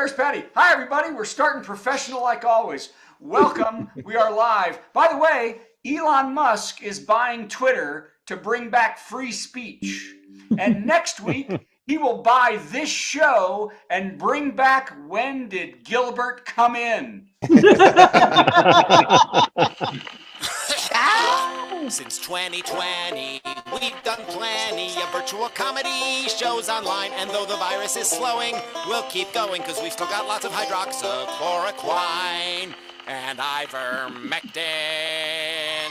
there's Patti. Hi, everybody. We're starting professional like always. Welcome. We are live. By the way, Elon Musk is buying Twitter to bring back free speech. And next week, he will buy this show and bring back When Did Gilbert Come In? Since 2020, we've done plenty of virtual comedy shows online, and though the virus is slowing, we'll keep going because we've still got lots of hydroxychloroquine and ivermectin.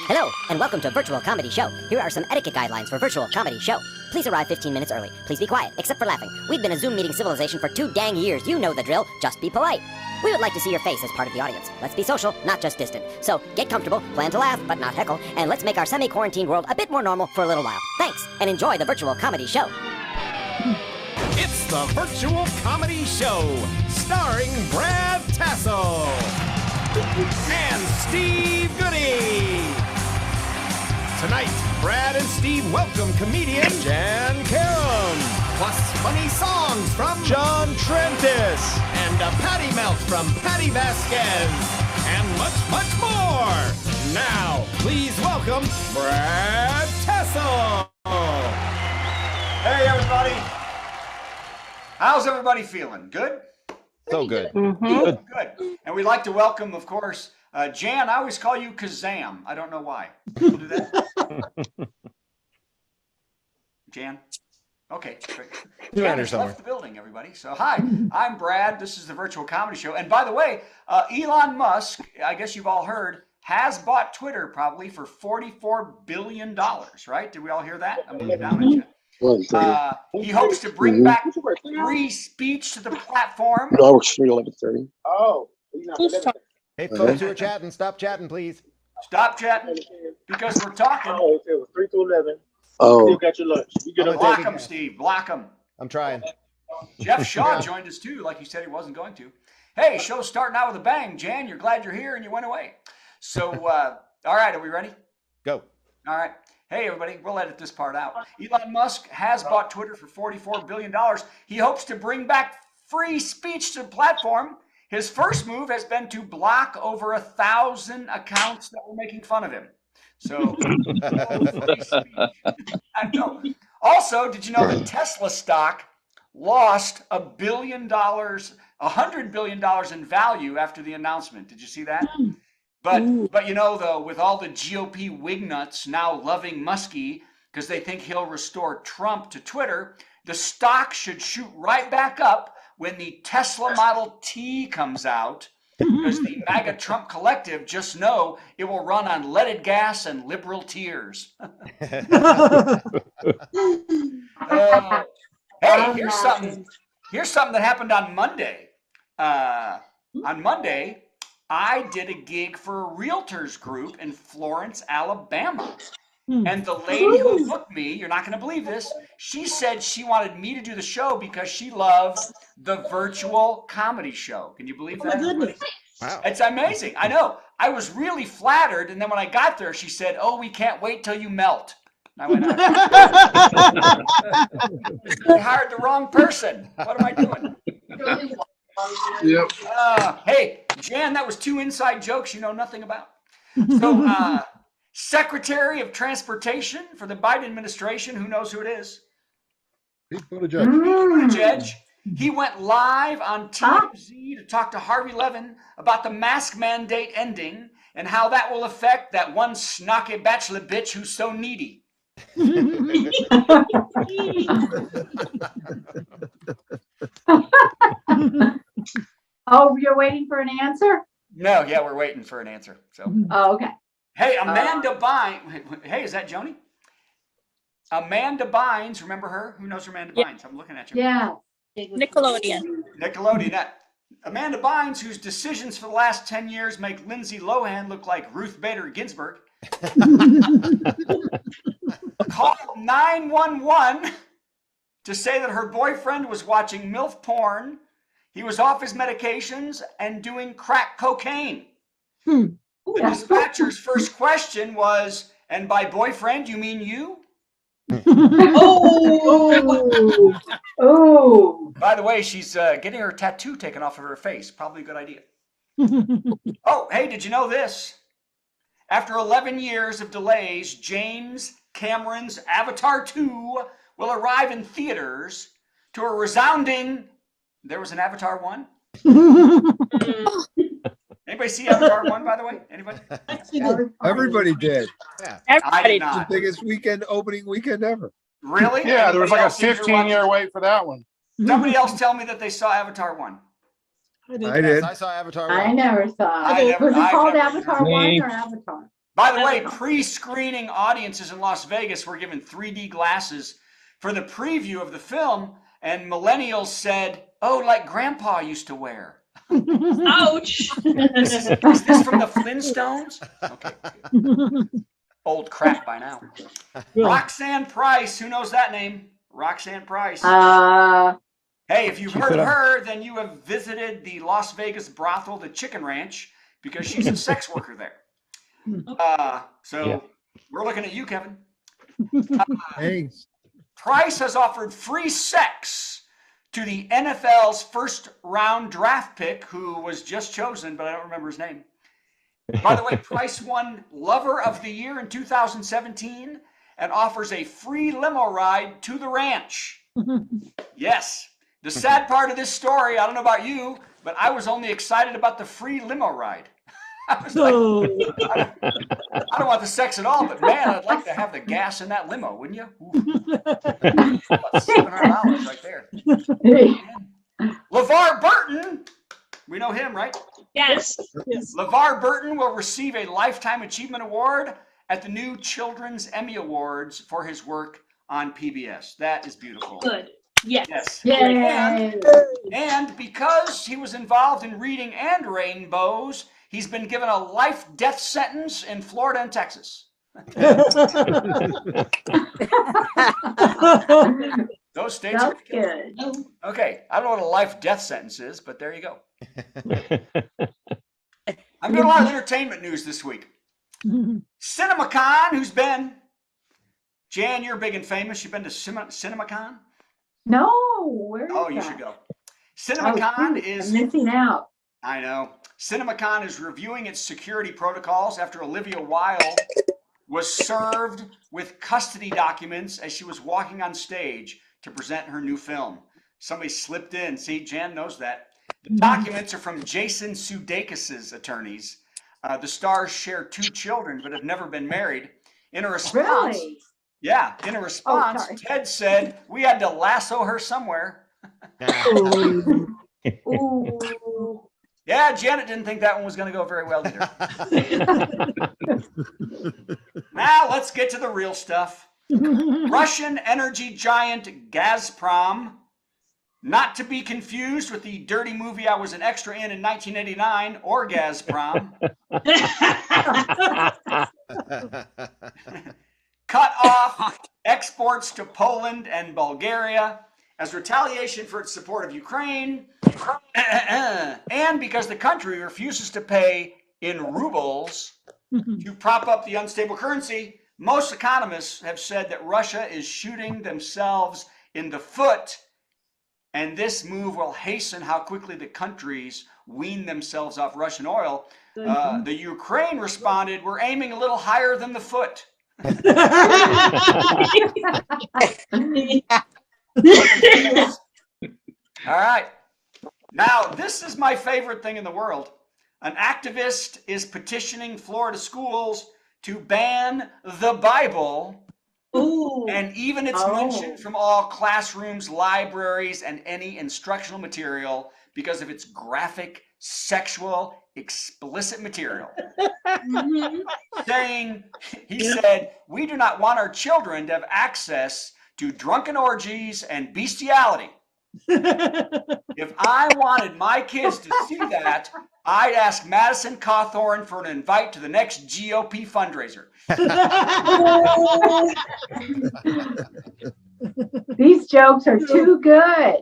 Hello, and welcome to Virtual Comedy Show. Here are some etiquette guidelines for Virtual Comedy Show. Please arrive 15 minutes early. Please be quiet, except for laughing. We've been a Zoom meeting civilization for 2 dang years. You know the drill. Just be polite. We would like to see your face as part of the audience. Let's be social, not just distant. So get comfortable, plan to laugh, but not heckle, and let's make our semi-quarantine world a bit more normal for a little while. Thanks, and enjoy the Virtual Comedy Show. It's the Virtual Comedy Show, starring Brad Tassell and Steve Goodie. Tonight, Brad and Steve welcome comedian Jann Karam, plus funny songs from John Trentes, and a Patti melt from Patti Vasquez, and much, much more. Now, please welcome Brad Tassell. Hey, everybody. How's everybody feeling? Good? So good. Good. And we'd like to welcome, of course, Jann. I always call you Kazam. I don't know why. People do that? Jann? Okay, great. Jann has left the building, everybody. So, hi, I'm Brad. This is the Virtual Comedy Show. And by the way, Elon Musk, I guess you've all heard, has bought Twitter probably for $44 billion, right? Did we all hear that? I'm looking down at you. He hopes to bring back free speech to the platform. No, I work straight 11:30. Oh. Hey, folks who are chatting, stop chatting, please. Stop chatting, because we're talking. Oh, it was 3 to 11. Oh. You got your lunch. You get Block him, Steve. Block him. I'm trying. Jeff Shaw joined us too, like he said he wasn't going to. Hey, show's starting out with a bang. Jann, you're glad you're here and you went away. So, all right, are we ready? Go. All right. Hey, everybody, we'll edit this part out. Elon Musk has bought Twitter for $44 billion. He hopes to bring back free speech to the platform. His first move has been to block over 1,000 accounts that were making fun of him. So, free speech. I know. Also, did you know that Tesla stock lost $100 billion in value after the announcement? Did you see that? But you know, though, with all the GOP wignuts now loving Muskie because they think he'll restore Trump to Twitter, the stock should shoot right back up when the Tesla Model T comes out, because the MAGA Trump collective just know it will run on leaded gas and liberal tears. Hey, here's something that happened on Monday. On Monday, I did a gig for a realtors group in Florence, Alabama. And the lady who booked me, you're not going to believe this, she said she wanted me to do the show because she loved the Virtual Comedy Show. Can you believe that? Oh, my goodness. Wow. It's amazing. I know. I was really flattered. And then when I got there, she said, "Oh, we can't wait till you melt." And I went, I hired the wrong person. What am I doing? Yep. Hey, Jann, that was 2 inside jokes you know nothing about. So, Secretary of Transportation for the Biden administration, who knows who it is? Pete Buttigieg. He went live on TMZ to talk to Harvey Levin about the mask mandate ending and how that will affect that one snotty bachelor bitch who's so needy. Oh, you're waiting for an answer? No, yeah, we're waiting for an answer. So. Oh, okay. Hey, Amanda Bynes. Hey, is that Joni? Amanda Bynes, remember her? Who knows Amanda Bynes? I'm looking at you. Yeah. Nickelodeon. Amanda Bynes, whose decisions for the last 10 years make Lindsay Lohan look like Ruth Bader Ginsburg, called 911 to say that her boyfriend was watching MILF porn, he was off his medications, and doing crack cocaine. The dispatcher's first question was, "And by boyfriend, you mean you?" Oh. Oh. By the way, she's getting her tattoo taken off of her face. Probably a good idea. Oh, hey, did you know this? After 11 years of delays, James Cameron's Avatar 2 will arrive in theaters to a resounding... There was an Avatar 1? Anybody see Avatar 1, by the way? Anybody? Everybody did. Yeah. I Everybody. did The not. biggest opening weekend ever. Really? Yeah, there was like a Anybody else 15-year wait for that one. Somebody else tell me that they saw Avatar 1. I Yes, did. I saw Avatar. I 1. never saw it. Was it called Avatar 1 or Avatar? By the way, pre-screening audiences in Las Vegas were given 3D glasses for the preview of the film, and millennials said, "Oh, like Grandpa used to wear." Ouch. Is this from the Flintstones? Okay. Old crap by now. Roxanne Price, who knows that name? Roxanne Price. Hey, if you've heard of her, then you have visited the Las Vegas brothel, the Chicken Ranch, because she's a sex worker there. So we're looking at you, Kevin. Thanks. Price has offered free sex to the NFL's first round draft pick, who was just chosen, but I don't remember his name. By the way, Price won Lover of the Year in 2017 and offers a free limo ride to the ranch. Yes. The sad part of this story, I don't know about you, but I was only excited about the free limo ride. I was like, I don't want the sex at all, but man, I'd like to have the gas in that limo, wouldn't you? About $700 right there. LeVar Burton, we know him, right? Yes. LeVar Burton will receive a Lifetime Achievement Award at the new Children's Emmy Awards for his work on PBS. That is beautiful. Good. Yes. Yay. And because he was involved in reading and rainbows, he's been given a life-death sentence in Florida and Texas. Those states are That's good. okay. I don't know what a life-death sentence is, but there you go. I'm doing a lot of entertainment news this week. CinemaCon, who's been? Jan, you're big and famous. You've been to CinemaCon? No, where is Oh, you that? should go. CinemaCon is... I'm missing out. I know. CinemaCon is reviewing its security protocols after Olivia Wilde was served with custody documents as she was walking on stage to present her new film. Somebody slipped in. See, Jan knows that. The documents are from Jason Sudeikis' attorneys. The stars share 2 children but have never been married. In a response, Really? yeah, in a response, sorry. Ted said, "We had to lasso her somewhere." Ooh. Yeah, Janet didn't think that one was going to go very well either. Now let's get to the real stuff. Russian energy giant Gazprom, not to be confused with the dirty movie I was an extra in 1989, or Gazprom, cut off exports to Poland and Bulgaria as retaliation for its support of Ukraine, and because the country refuses to pay in rubles to prop up the unstable currency. Most economists have said that Russia is shooting themselves in the foot, and this move will hasten how quickly the countries wean themselves off Russian oil. The Ukraine responded, "We're aiming a little higher than the foot." All right. Now, this is my favorite thing in the world. An activist is petitioning Florida schools to ban the Bible and even its mention from all classrooms, libraries, and any instructional material because of its graphic, sexual, explicit material. He said, "We do not want our children to have access to drunken orgies and bestiality. If I wanted my kids to see that, I'd ask Madison Cawthorn for an invite to the next GOP fundraiser." These jokes are too good.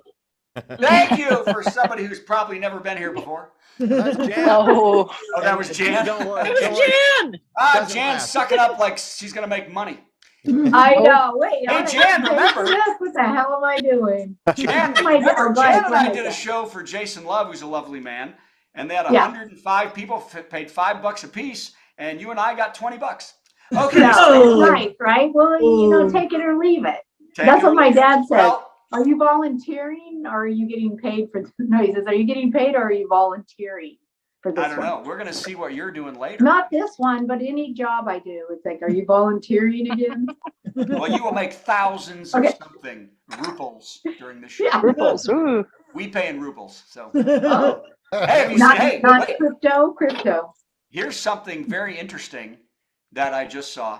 Thank you for somebody who's probably never been here before. That's Jan. Oh. Oh, that was Jan? Don't worry. Don't worry. Jan! Ah, Doesn't Jan's laugh. sucking up like she's going to make money. I know. Wait. Hey, Jann, remember? What the hell am I doing? Jann, Oh my God, remember, go Jann ahead, and go I ahead, did a Jann. show for Jason Love, who's a lovely man, and they had Yeah. 105 people, paid $5 a piece, and you and I got $20. Okay. No, so it's nice, right? Well, take it or leave it. take That's it or what my leave it. dad said. Well, Are you volunteering or are you getting paid for? No, he says, are you getting paid or are you volunteering for this I don't one? know. We're going to see what you're doing later. Not this one, but any job I do. It's like, are you volunteering again? Well, you will make thousands Okay. of something rubles during the show. Yeah. Ripples. Ooh. We pay in rubles. So, Oh, hey, if you not, say, hey, not wait, crypto. here's something very interesting that I just saw.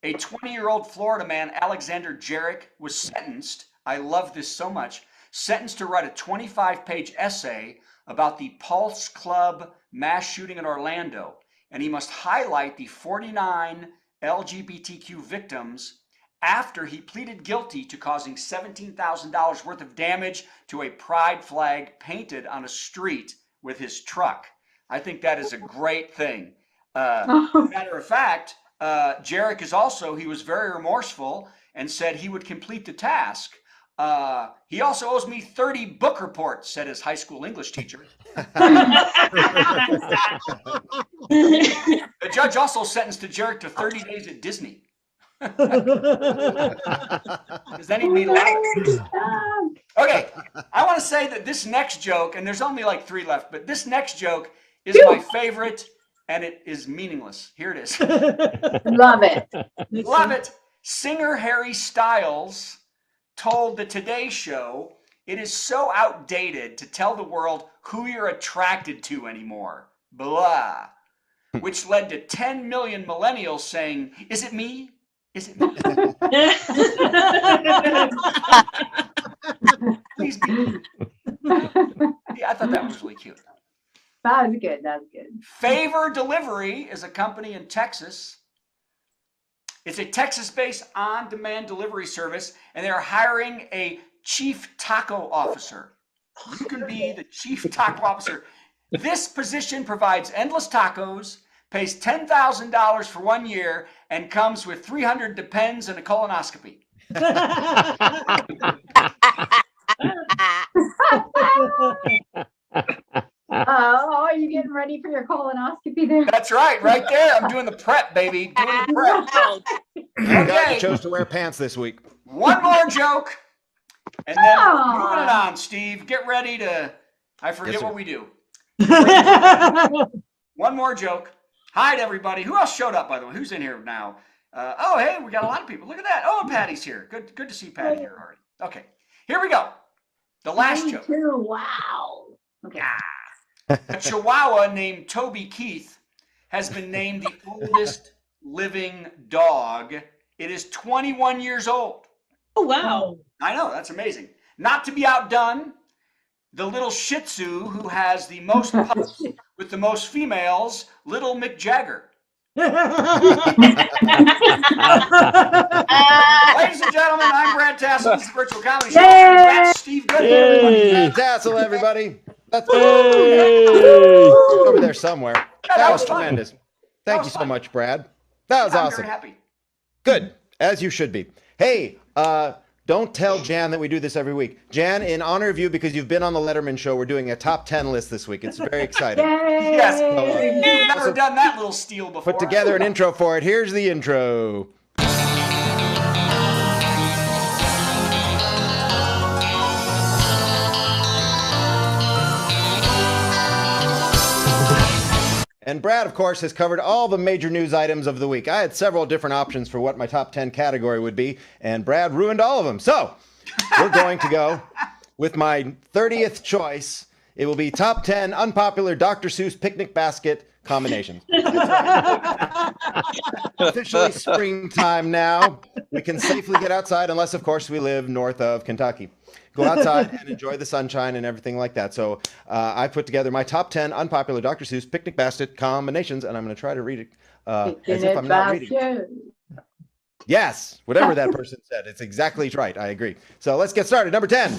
A 20-year-old Florida man, Alexander Jarek, was sentenced. I love this so much. Sentenced to write a 25-page essay about the Pulse Club mass shooting in Orlando. And he must highlight the 49 LGBTQ victims after he pleaded guilty to causing $17,000 worth of damage to a pride flag painted on a street with his truck. I think that is a great thing. Matter of fact, Jarek he was very remorseful and said he would complete the task. He also owes me 30 book reports, said his high school English teacher. The judge also sentenced Jarek to 30 days at Disney. Because then he'd meet a lot of... Okay, I want to say that this next joke, and there's only like 3 left, but this next joke is my favorite, and it is meaningless. Here it is. Love it. Love it. Singer Harry Styles told the Today Show it is so outdated to tell the world who you're attracted to anymore. Blah. Which led to 10 million millennials saying, is it me? Is it me? Please be me. Yeah, I thought that was really cute. That was good. That was good. Favor Delivery is a company in Texas. It's a Texas-based on-demand delivery service, and they're hiring a chief taco officer. You can be the chief taco officer. This position provides endless tacos, pays $10,000 for 1 year, and comes with 300 Depends and a colonoscopy. Oh, are you getting ready for your colonoscopy there? That's right there. I'm doing the prep, baby. Doing the prep. God, Okay, you chose to wear pants this week. one more joke, and then moving it on, Steve. Get ready to, I forget Yes, what we do. One more joke. Hi to everybody. Who else showed up, by the way? Who's in here now? Oh, hey, we got a lot of people. Look at that. Oh, Patty's here. Good to see Patti here already. Okay, here we go. The last joke. Wow. Okay. A Chihuahua named Toby Keith has been named the oldest living dog. It is 21 years old. Oh, wow. I know, that's amazing. Not to be outdone, the little Shih Tzu who has the most pups with the most females, Little Mick Jagger. Ladies and gentlemen, I'm Brad Tassell. This is Virtual Comedy Show. That's Steve Goodie, everybody. Tassell, everybody. That's over there somewhere. That was fun. tremendous. Thank you so fun. much, Brad. That was I'm awesome. very happy. Good, as you should be. Hey, don't tell Jann that we do this every week. Jann, in honor of you, because you've been on the Letterman show, we're doing a top 10 list this week. It's very exciting. Yay! Yes, you've never done that little steal before. Put together an intro for it. Here's the intro. And Brad, of course, has covered all the major news items of the week. I had several different options for what my top 10 category would be, and Brad ruined all of them. So we're going to go with my 30th choice. It will be top 10 unpopular Dr. Seuss picnic basket combinations. Officially springtime now. We can safely get outside unless, of course, we live north of Kentucky. Go outside and enjoy the sunshine and everything like that. So I put together my top 10 unpopular Dr. Seuss picnic basket combinations, and I'm going to try to read it as if I'm not reading it. Yes, whatever that person said. It's exactly right. I agree. So let's get started. Number 10.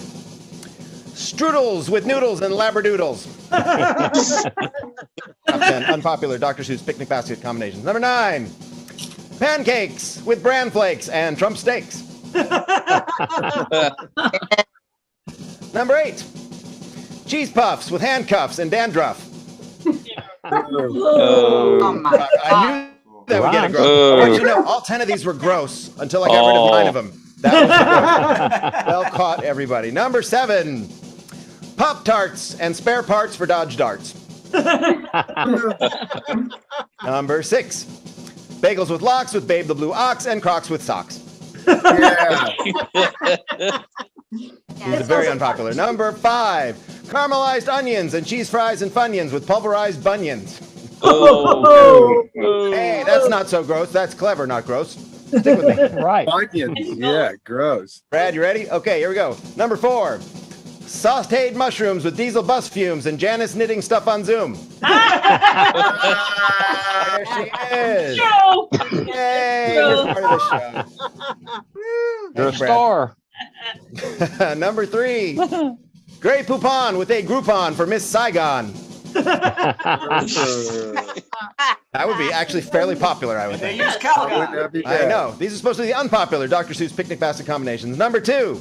Strudels with noodles and labradoodles. Top 10 unpopular Dr. Seuss picnic basket combinations. Number 9. Pancakes with bran flakes and Trump steaks. Number 8. Cheese puffs with handcuffs and dandruff. Oh. I knew that would get a gross. But you know, all 10 of these were gross until I got rid of 9 of them. That was the gross. Well caught, everybody. Number 7. Pop-Tarts and spare parts for Dodge Darts. Number 6. Bagels with lox with Babe the Blue Ox and Crocs with socks. Yeah. These are very unpopular. Number 5. Caramelized onions and cheese fries and Funyuns with pulverized bunions. Hey, that's not so gross. That's clever, not gross. Stick with me. Right. Onions. Yeah, gross. Brad, you ready? Okay, here we go. Number 4. Sauteed mushrooms with diesel bus fumes and Janice knitting stuff on Zoom. There she is. No. Yay, you're part of the show. You're a Thanks, Brad. star. Number 3. Grey Poupon with a Groupon for Miss Saigon. That would be actually fairly popular, I would They think. use Wouldn't Calgon. that be I bad? know. These are supposed to be the unpopular Dr. Seuss picnic basket combinations. Number 2.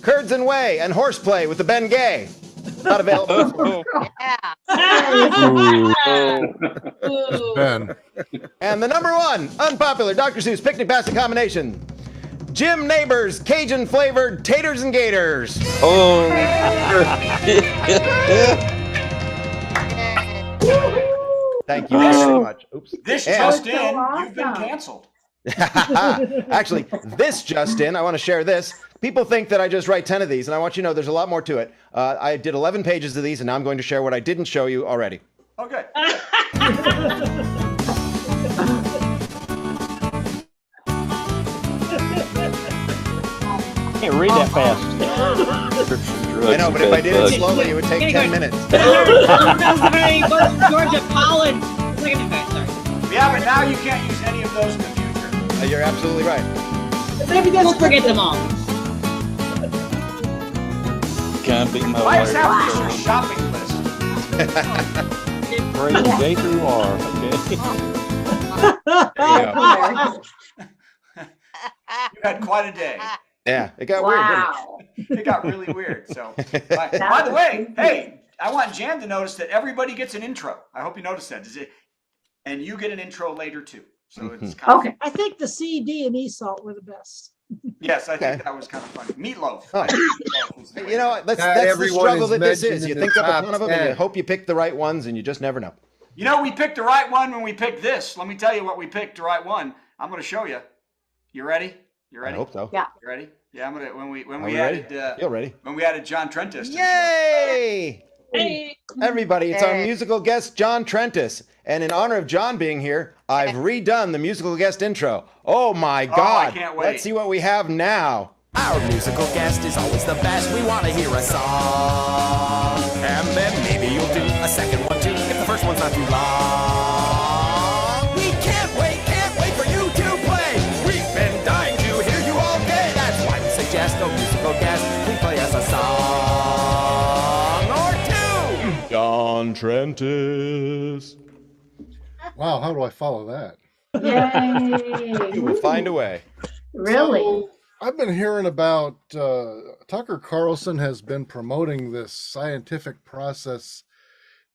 Curds and whey and horseplay with the Ben Gay. Not available. Ben. And the number 1 unpopular Dr. Seuss picnic basket combination. Jim Neighbors Cajun flavored taters and gators. Thank you very much. Oops. This And- just so in, awesome. you've been canceled. Actually, this just in, I want to share this. People think that I just write 10 of these, and I want you to know there's a lot more to it. I did 11 pages of these, and now I'm going to share what I didn't show you already. Okay. Can't read that fast. I know, but if I did it slowly, it would take 10 minutes. Georgia Collins. Yeah, but now you can't use any of those in the future. You're absolutely right. We'll forget them all. Can't beat my Why does wife. that be your shopping list? Praise J through R. Okay. There you go. You had quite a day. Yeah, it got weird, Wow. It got really weird. So, by the way, hey, I want Jann to notice that everybody gets an intro. I hope you noticed that. And you get an intro later too. So it's kind of, Okay. I think the C, D, and E salt were the best. yes, I think Okay. that was kind of funny. Meatloaf. Oh. I think meatloaf was the did. way You know, to what, go. that's the everyone struggle is that this mentioned is. You in think the up a top ton of them, and 10. you hope you pick the right ones, and you just never know. You know, we picked the right one when we picked this. Let me tell you what we picked the right one. I'm going to show you. You ready? You ready? I hope so. Yeah. You ready? Yeah, I'm gonna when we Are we ready? added You're ready. when we added John Trentes. to the show. Yay! Hey. Everybody, it's our musical guest, John Trentes. And in honor of John being here, I've redone the musical guest intro. Oh my God. can't wait. Let's see what we have now. Our musical guest is always the best. We want to hear a song. And then maybe you'll do a second one too, if the first one's not too long. We can't wait for you to play. We've been dying to hear you all day. That's why we suggest a musical guest. Please play us a song or two. John Trentes. Wow, how do I follow that? You will Yay. find a way. Really? So, I've been hearing about Tucker Carlson has been promoting this scientific process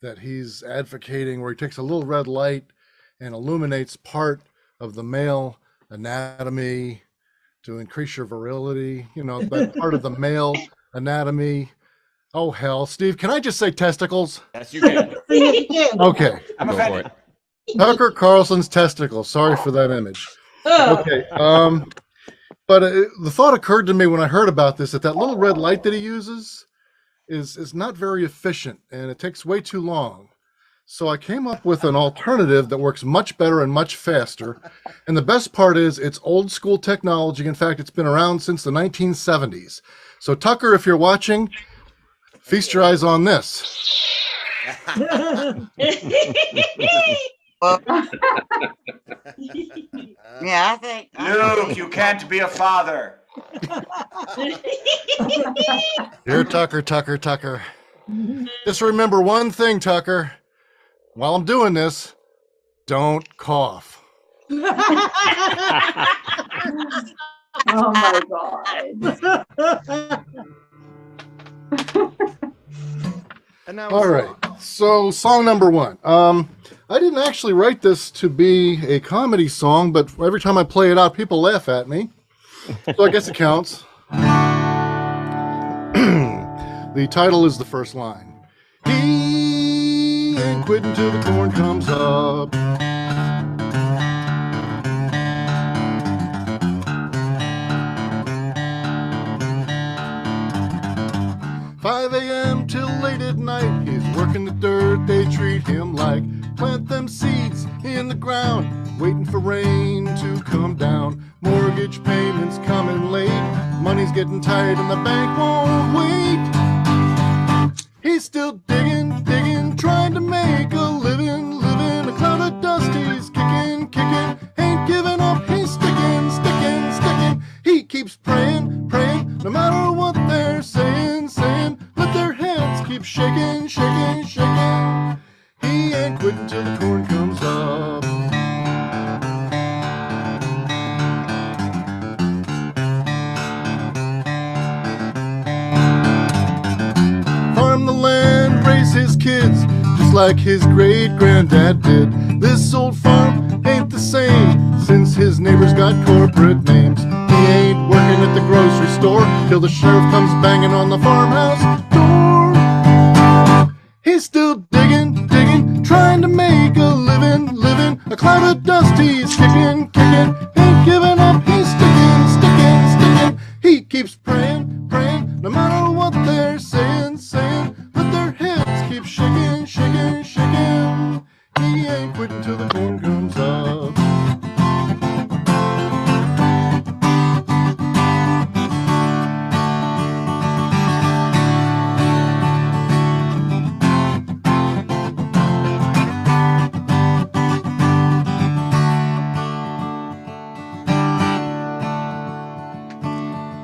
that he's advocating where he takes a little red light and illuminates part of the male anatomy to increase your virility, you know, that part of the male anatomy. Oh, hell. Steve, can I just say testicles? Yes, you can. Okay. I'm Go for offended. Tucker Carlson's testicles. Sorry for that image. Oh. Okay. But the thought occurred to me when I heard about this that little red light that he uses is not very efficient and it takes way too long. So I came up with an alternative that works much better and much faster. And the best part is it's old school technology. In fact, it's been around since the 1970s. So Tucker, if you're watching, feast your eyes on this. Yeah, I think. Luke, you can't be a father. Dear Tucker. Just remember one thing, Tucker. While I'm doing this, don't cough. Oh my God. And now All right. So song number one. I didn't actually write this to be a comedy song, but every time I play it out, people laugh at me. So I guess it counts. The title is the first line. He ain't quitting till the corn comes up. "5 a.m. till late at night, he's working the dirt, they treat him like. Plant them seeds in the ground, waiting for rain to come down. Mortgage payments coming late, money's getting tight and the bank won't wait. He's still digging, digging, trying to make a living, living. A cloud of dust he's kicking, kicking, ain't giving up, he's sticking, sticking, sticking. He keeps praying, praying, no matter what they're saying, saying. Let their heads keep shaking, shaking, shaking. He ain't quitting till the corn comes up." Farm the land, raise his kids, just like his great-granddad did. This old farm ain't the same since his neighbors got corporate names. He ain't working at the grocery store till the sheriff comes banging on the farmhouse door. He's still digging, digging, trying to make a living, living. A cloud of dust he's kicking, kicking, ain't giving up, he's sticking, sticking, sticking. He keeps praying, praying, no matter what they're saying, saying. Let their heads keep shaking, shaking, shaking. He ain't quitting till the corn comes up.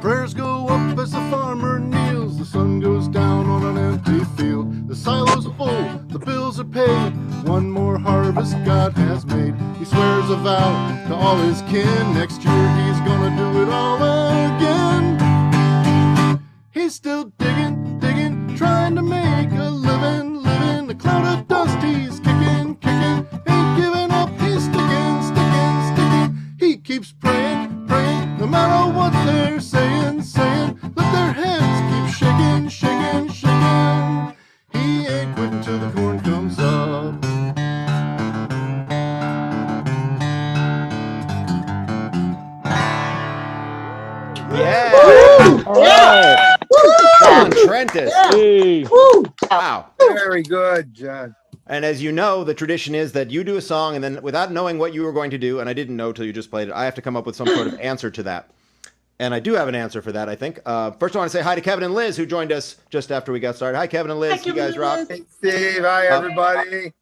Prayers go up as the farmer kneels. The sun goes down on an empty field. The silos are full, the bills are paid. One more harvest God has made. He swears a vow to all his kin. Next year he's gonna do it all again. He's still digging, digging, trying to make a living, living. A cloud of dust he's kicking, kicking, ain't giving up, he's sticking, sticking, sticking. He keeps praying, praying, no matter what they're saying, saying. Let their heads keep shaking, shaking, shaking. He ain't quitting till the corn comes up. Yeah. All right. John Trentes. Hey. Wow. Very good, John. And as you know, the tradition is that you do a song, and then without knowing what you were going to do, and I didn't know till you just played it, I have to come up with some sort of answer to that. And I do have an answer for that, I think. First, I want to say hi to Kevin and Liz, who joined us just after we got started. Hi, Kevin and Liz. Hi, Kevin you guys and rock. Liz. Hey, Steve. Hi, everybody.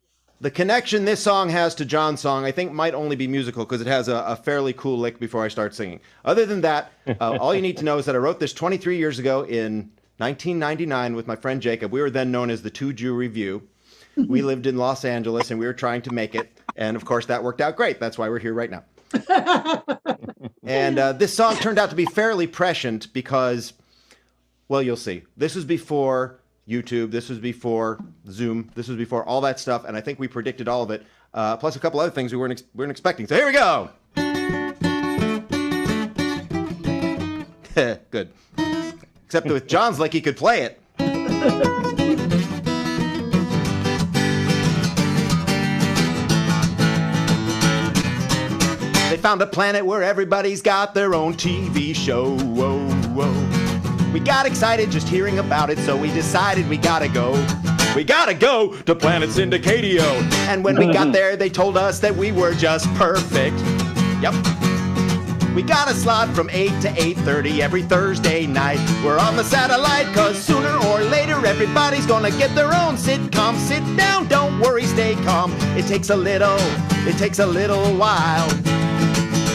The connection this song has to John's song, I think, might only be musical because it has a fairly cool lick before I start singing. Other than that, all you need to know is that I wrote this 23 years ago in 1999 with my friend Jacob. We were then known as the Two Jew Review. We lived in Los Angeles, and we were trying to make it. And, of course, that worked out great. That's why we're here right now. And this song turned out to be fairly prescient because, well, you'll see. This was before YouTube. This was before Zoom. This was before all that stuff. And I think we predicted all of it, plus a couple other things we weren't expecting. So here we go. Good. Except with John's like he could play it. They found a planet where everybody's got their own TV show. Whoa, whoa. We got excited just hearing about it, so we decided we gotta go. We gotta go to Planet Syndicadio. And when we got there, they told us that we were just perfect. Yep. We got a slot from 8 to 8:30 every Thursday night. We're on the satellite, cause sooner or later everybody's gonna get their own sitcom. Sit down, don't worry, stay calm. It takes a little while.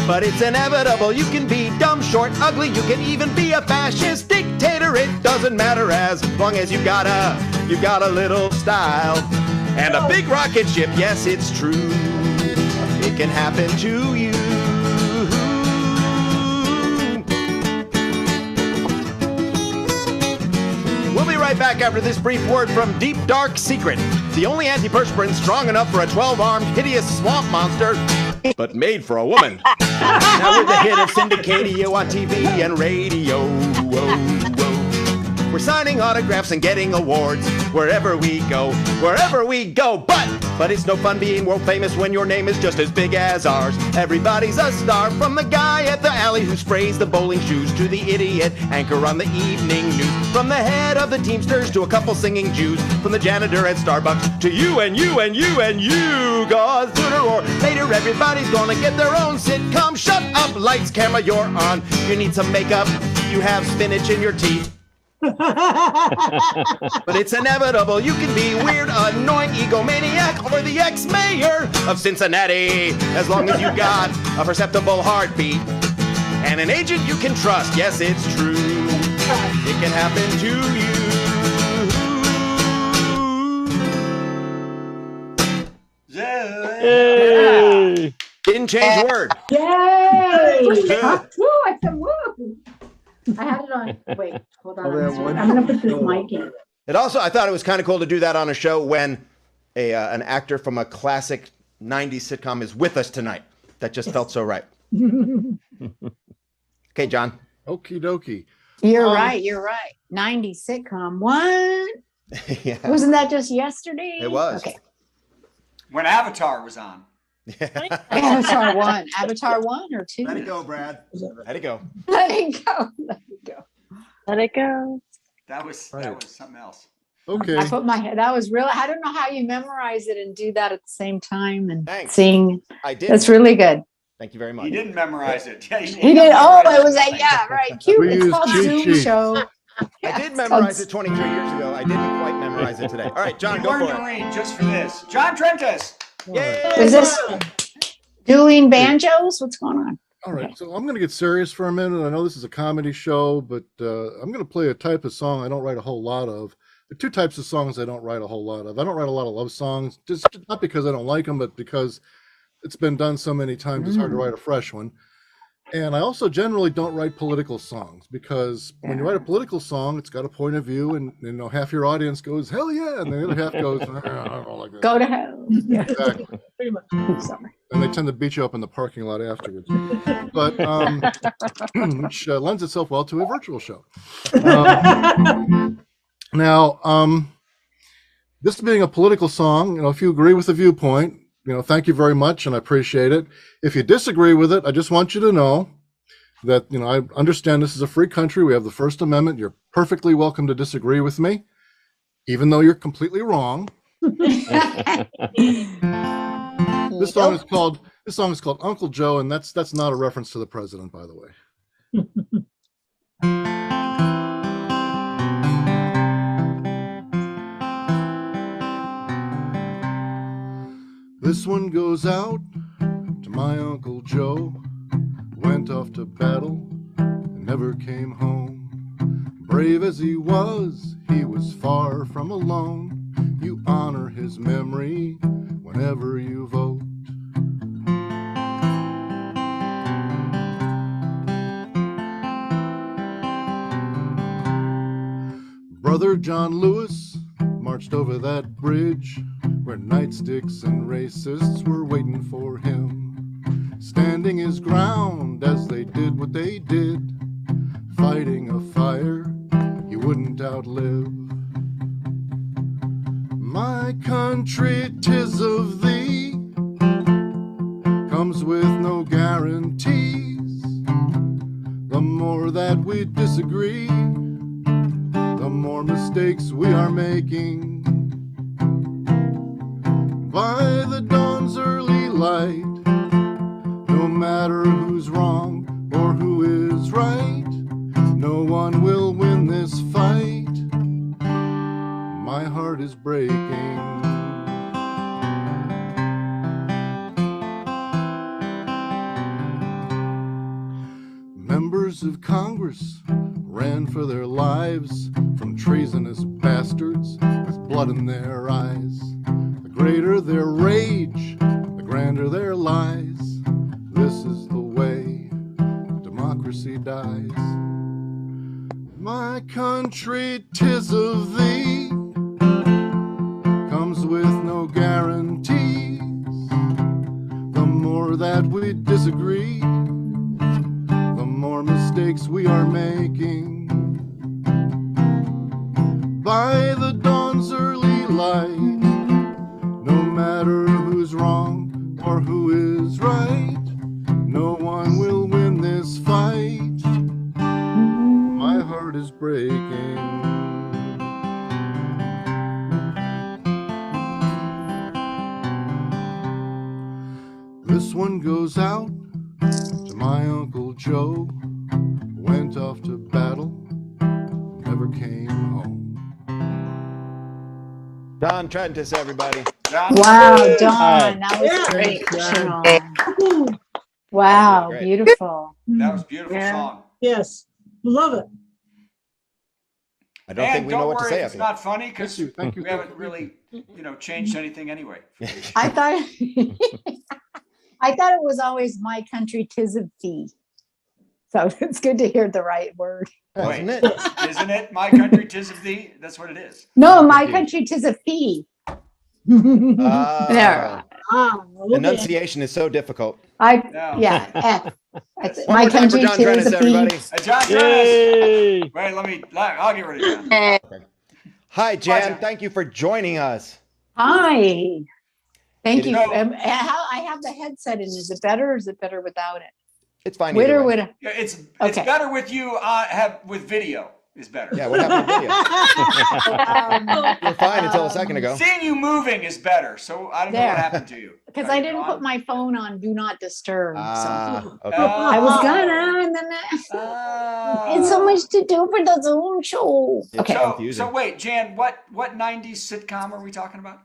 But it's inevitable. You can be dumb, short, ugly. You can even be a fascist dictator. It doesn't matter as long as you got a little style and a big rocket ship. Yes, it's true. It can happen to you. We'll be right back after this brief word from Deep Dark Secret, the only antiperspirant strong enough for a 12-armed, hideous swamp monster, but made for a woman. Now we're the hit of syndicadio on TV and radio. Whoa, whoa. We're signing autographs and getting awards wherever we go, but it's no fun being world famous when your name is just as big as ours. Everybody's a star, from the guy at the alley who sprays the bowling shoes to the idiot anchor on the evening news, from the head of the Teamsters to a couple singing Jews, from the janitor at Starbucks to you and you and you and you. Cause sooner or later everybody's gonna get their own sitcom. Shut up, lights, camera, you're on. You need some makeup, you have spinach in your teeth. But it's inevitable. You can be weird, annoying, egomaniac, or the ex-mayor of Cincinnati, as long as you got a perceptible heartbeat and an agent you can trust. Yes, it's true. It can happen to you. Hey. Didn't change a word. Yay! Woo! I said woo! I had it on. Wait, hold on. I'm gonna put this mic in. It also, I thought it was kind of cool to do that on a show when an actor from a classic 90s sitcom is with us tonight. That just felt so right. Okay, John. Okie dokie. You're right. 90s sitcom. What? Yeah. Wasn't that just yesterday? It was. Okay. When Avatar was on. Avatar 1. Avatar 1 or 2? Let it go, Brad. Let it go. Let it go. Let it go. Let it go. That was something else. Okay. I put my that was real. I don't know how you memorize it and do that at the same time and Thanks. sing. I did. That's really good. Thank you very much. He didn't memorize it. Yeah, He did. Oh, it was a right. Cute. We It's use called cheat Zoom sheets. show. I did memorize it 23 years ago. I didn't quite memorize it today. All right, John, You go learned for to it. read just for this. John Trentes. Yay! Is this dueling banjos? What's going on? All right, so I'm going to get serious for a minute. I know this is a comedy show, but I'm going to play a type of song I don't write a whole lot of. There are two types of songs I don't write a whole lot of. I don't write a lot of love songs, just not because I don't like them, but because it's been done so many times, it's hard to write a fresh one. And I also generally don't write political songs because when you write a political song, it's got a point of view, and half your audience goes, hell yeah, and the other half goes, I don't like that. Go to hell. Yeah. Exactly. Pretty much. Sorry. And they tend to beat you up in the parking lot afterwards. But which lends itself well to a virtual show. Now, this being a political song, if you agree with the viewpoint, thank you very much, and I appreciate it. If you disagree with it, I just want you to know that, I understand this is a free country. We have the First Amendment. You're perfectly welcome to disagree with me, even though you're completely wrong. This song is called Uncle Joe, and that's not a reference to the president, by the way. This one goes out to my Uncle Joe, went off to battle and never came home. Brave as he was far from alone. You honor his memory whenever you vote. Brother John Lewis marched over that bridge where nightsticks and racists were waiting for him, standing his ground as they did what they did, fighting a fire he wouldn't outlive. My country, 'tis of thee, comes with no guarantees. The more that we disagree, the more mistakes we are making. By the dawn's early light, no matter who's wrong or who is right, no one will win this fight. My heart is breaking. Members of Congress ran for their lives from treasonous bastards with blood in their eyes. The greater their rage, the grander their lies. This is the way democracy dies. My country, 'tis of thee, comes with no guarantees. The more that we disagree, the more mistakes we are making. By the dawn's early light, no matter who's wrong or who is right, no one will win this fight. My heart is breaking. This one goes out to my Uncle Joe, went off to battle, never came home. John Trentes, everybody. Wow, Dawn, that was great. Sean. Wow, Great. beautiful. That was a beautiful Yeah. song. Yes, love it. I don't And think we know don't what to worry say if up it's here. not funny because Thank you. we haven't really, changed anything anyway. I thought I thought it was always my country, 'tis of thee. So it's good to hear the right word. Wait, Isn't it? isn't it my country, 'tis of thee? That's what it is. No, my country, 'tis of thee. There. Okay. Enunciation is so difficult. No. Yeah, F. That's One my more time for country, John 'tis Trentes, of everybody. thee. John Trentes. Yay! Wait, I'll get rid of John. Hi, Jan. John. Thank you for joining us. Hi. Thank It you. is- I have the headset in. Is it better or is it better without it? It's fine. With either or way. with? Yeah, it's Okay. better with you with video is better. Yeah, what happened to video? You're fine until a second ago. Seeing you moving is better. So I don't know There. what happened to you. Because Are I you didn't gone? put my phone on Do Not Disturb. So Okay. I was gonna, and then it's so much to do for the Zoom show. It's Okay. confusing. So wait, Jan, what 90s sitcom are we talking about?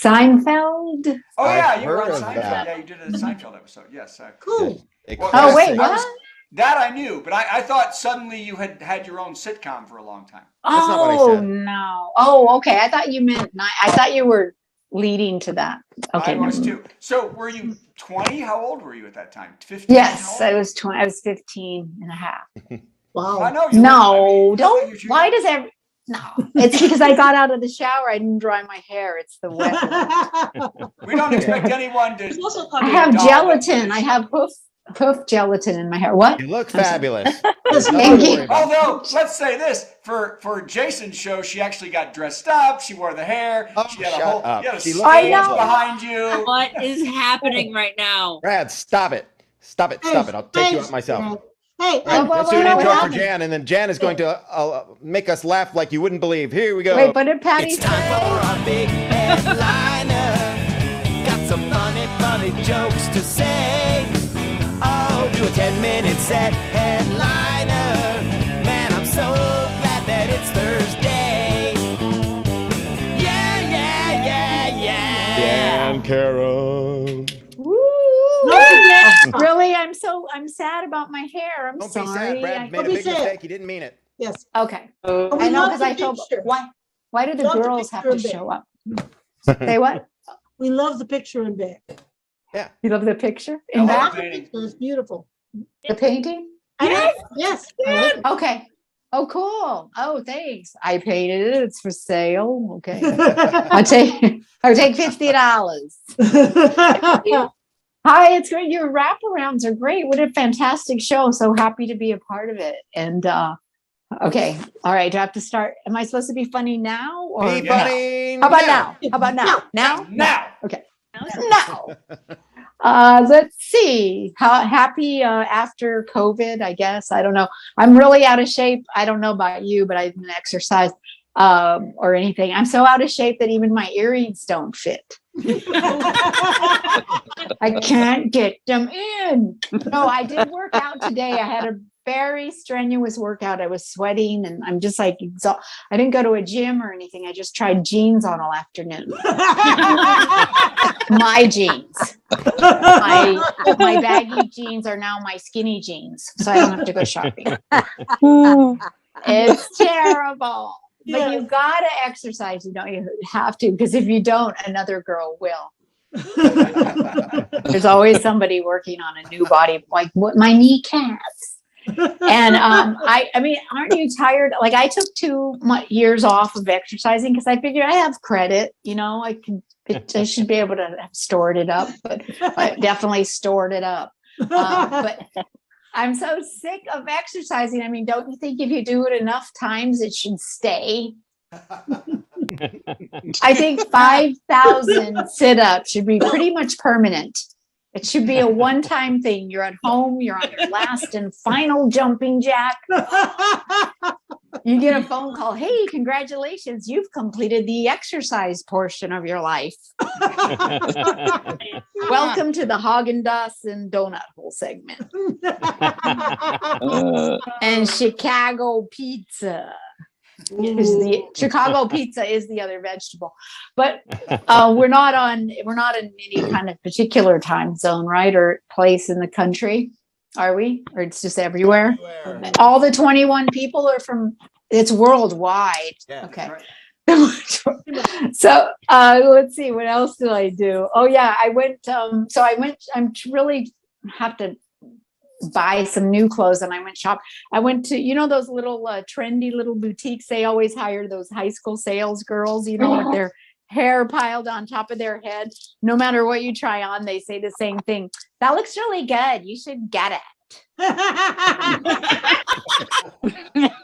Seinfeld. Oh I've yeah, you were on heard of Seinfeld. that. Yeah, you did a Seinfeld episode. Yes. Cool. Well, Oh wait, I what? that I knew, but I thought suddenly you had your own sitcom for a long time. That's not what I Oh said. no. Oh, okay. I thought you meant. I thought you were leading to that. Okay. I was never- too. So were you 20? How old were you at that time? 15? Yes, How I old? was 20. I was 15 and a half. I Wow. know you. No, were. don't. Why does every? No, it's because I got out of the shower. I didn't dry my hair. It's the wet. We don't expect anyone to. I have gelatin. I have hoof gelatin in my hair. What? You look fabulous. Thank you. Although, let's say this for Jason's show, she actually got dressed up. She wore the hair. Oh, she had a shut whole. up. You had a She stage looked I know. behind you. What is happening right now? Brad, stop it. Stop it. Stop it. I'll take you out myself. Hey, All right, let's do an what intro for happened? Jan, and then Jan is going to make us laugh like you wouldn't believe. Here we go. Wait, what did Patty It's say? time for our big headliner. Got some funny jokes to say. Oh, do a 10-minute set headliner. Man, I'm so glad that it's Thursday. Yeah. Jann Karam. Woo! Really, I'm sad about my hair. I'm Don't sorry. be sad. Brad made a Don't be big sad. mistake. He didn't mean it. yes. Okay. But we I know love because the I told. picture. Why do the Love the girls have picture to a bit. show up? Say what? We love the picture in back. You love the picture in I love back? the painting. It's beautiful. The painting? Yes. I like Okay. Oh, cool. Oh, thanks. I painted it. It's for sale. Okay. it. I'll take $50. Hi, it's great. Your wraparounds are great. What a fantastic show. So happy to be a part of it. And okay. All right. Do I have to start? Am I supposed to be funny now or Be now? funny. How about now? How about now? Now? Now. Okay. Now. Let's see. How happy after COVID, I guess. I don't know. I'm really out of shape. I don't know about you, but I didn't exercise or anything. I'm so out of shape that even my earrings don't fit. I can't get them in. No, I did work out today. I had a very strenuous workout. I was sweating and I'm just like exhausted. I didn't go to a gym or anything. I just tried jeans on all afternoon. My jeans. My baggy jeans are now my skinny jeans. So I don't have to go shopping. It's terrible. but you gotta exercise. You know, you have to, because if you don't, another girl will. There's always somebody working on a new body, like what my kneecaps. And I mean, aren't you tired? Like I took 2 years off of exercising because I figured I have credit. You know, I should be able to have stored it up, but I definitely stored it up. But I'm so sick of exercising. I mean, don't you think if you do it enough times, it should stay? I think 5,000 sit-ups should be pretty much permanent. It should be a one-time thing. You're at home, you're on your last and final jumping jack. You get a phone call. Hey, congratulations. You've completed the exercise portion of your life. Welcome to the Haagen-Dazs and donut hole segment. And Chicago pizza. Chicago pizza is the other vegetable, but we're not in any kind of particular time zone, right, or place in the country, are we? Or it's just everywhere? All the 21 people are from. It's worldwide. Yeah. Okay. Right. So let's see, what else did I do? Oh yeah, I went. I'm really have to buy some new clothes, and I went shop. I went to, you know, those little trendy little boutiques. They always hire those high school sales girls, you know, with their hair piled on top of their head. No matter what you try on, they say the same thing. That looks really good. You should get it.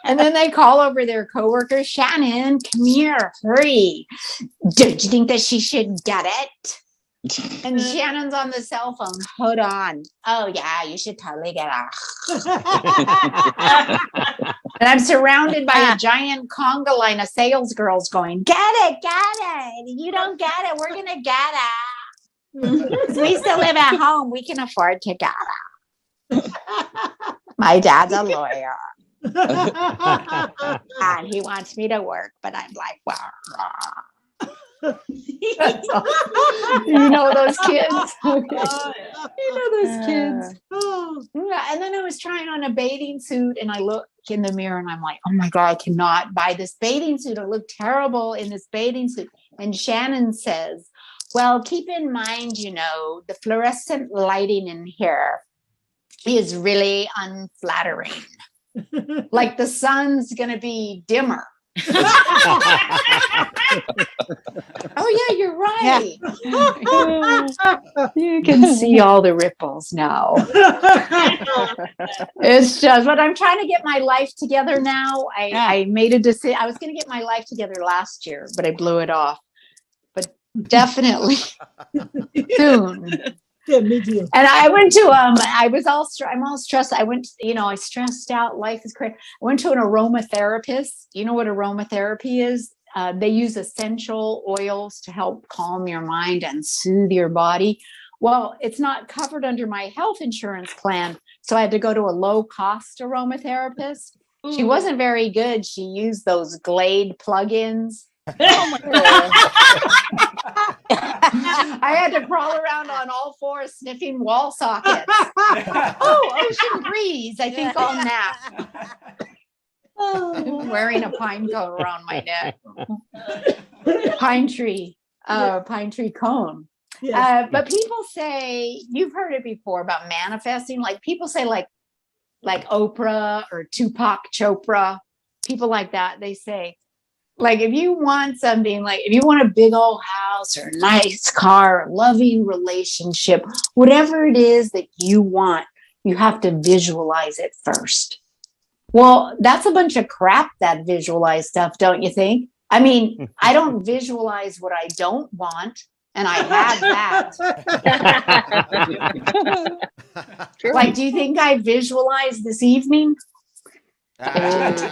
And then they call over their coworkers. Shannon, come here, hurry. Don't you think that she should get it? And Shannon's on the cell phone. Hold on. Oh yeah, you should totally get it. And I'm surrounded by a giant conga line of sales girls going, get it, get it. You don't get it, we're gonna get it. We still live at home. We can afford to get it. My dad's a lawyer. And he wants me to work, but I'm like, well. You know those kids. You know those kids. Yeah, and then I was trying on a bathing suit, and I look in the mirror, and I'm like, oh my god, I cannot buy this bathing suit. I look terrible in this bathing suit. And Shannon says, well, keep in mind, you know, the fluorescent lighting in here is really unflattering. Like the sun's gonna be dimmer. Oh yeah, you're right. Yeah. You can see all the ripples now. It's just, but I'm trying to get my life together now. I made a decision. I was going to get my life together last year, but I blew it off. But definitely soon. Yeah, me too. And I went to I'm all stressed. I went, you know, I stressed out. Life is crazy. I went to an aromatherapist. You know what aromatherapy is? They use essential oils to help calm your mind and soothe your body. Well, it's not covered under my health insurance plan, so I had to go to a low-cost aromatherapist. Ooh. She wasn't very good. She used those Glade plugins. Oh my God. I had to crawl around on all fours sniffing wall sockets. Oh, ocean breeze. I think I'll nap. I'm wearing a pine cone around my neck. Pine tree cone. Yes. But people say, you've heard it before about manifesting. Like people say like Oprah or Tupac Chopra, people like that. They say, like, if you want something, like if you want a big old house or a nice car, a loving relationship, whatever it is that you want, you have to visualize it first. Well, that's a bunch of crap, that visualize stuff, don't you think? I mean, I don't visualize what I don't want, and I have that. Like, do you think I visualized this evening? Yes.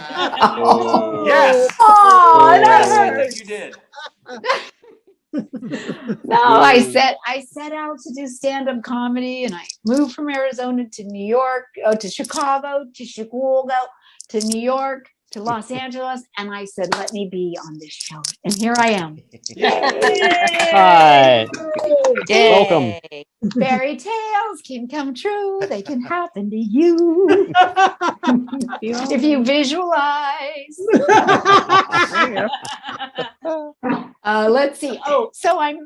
Oh, yes, you did. No, I set out to do stand-up comedy, and I moved from Arizona to New York, to Chicago, to New York, to Los Angeles, and I said, let me be on this show. And here I am. Hi. Welcome. Fairy tales can come true. They can happen to you. If you visualize. Let's see. Oh, so I'm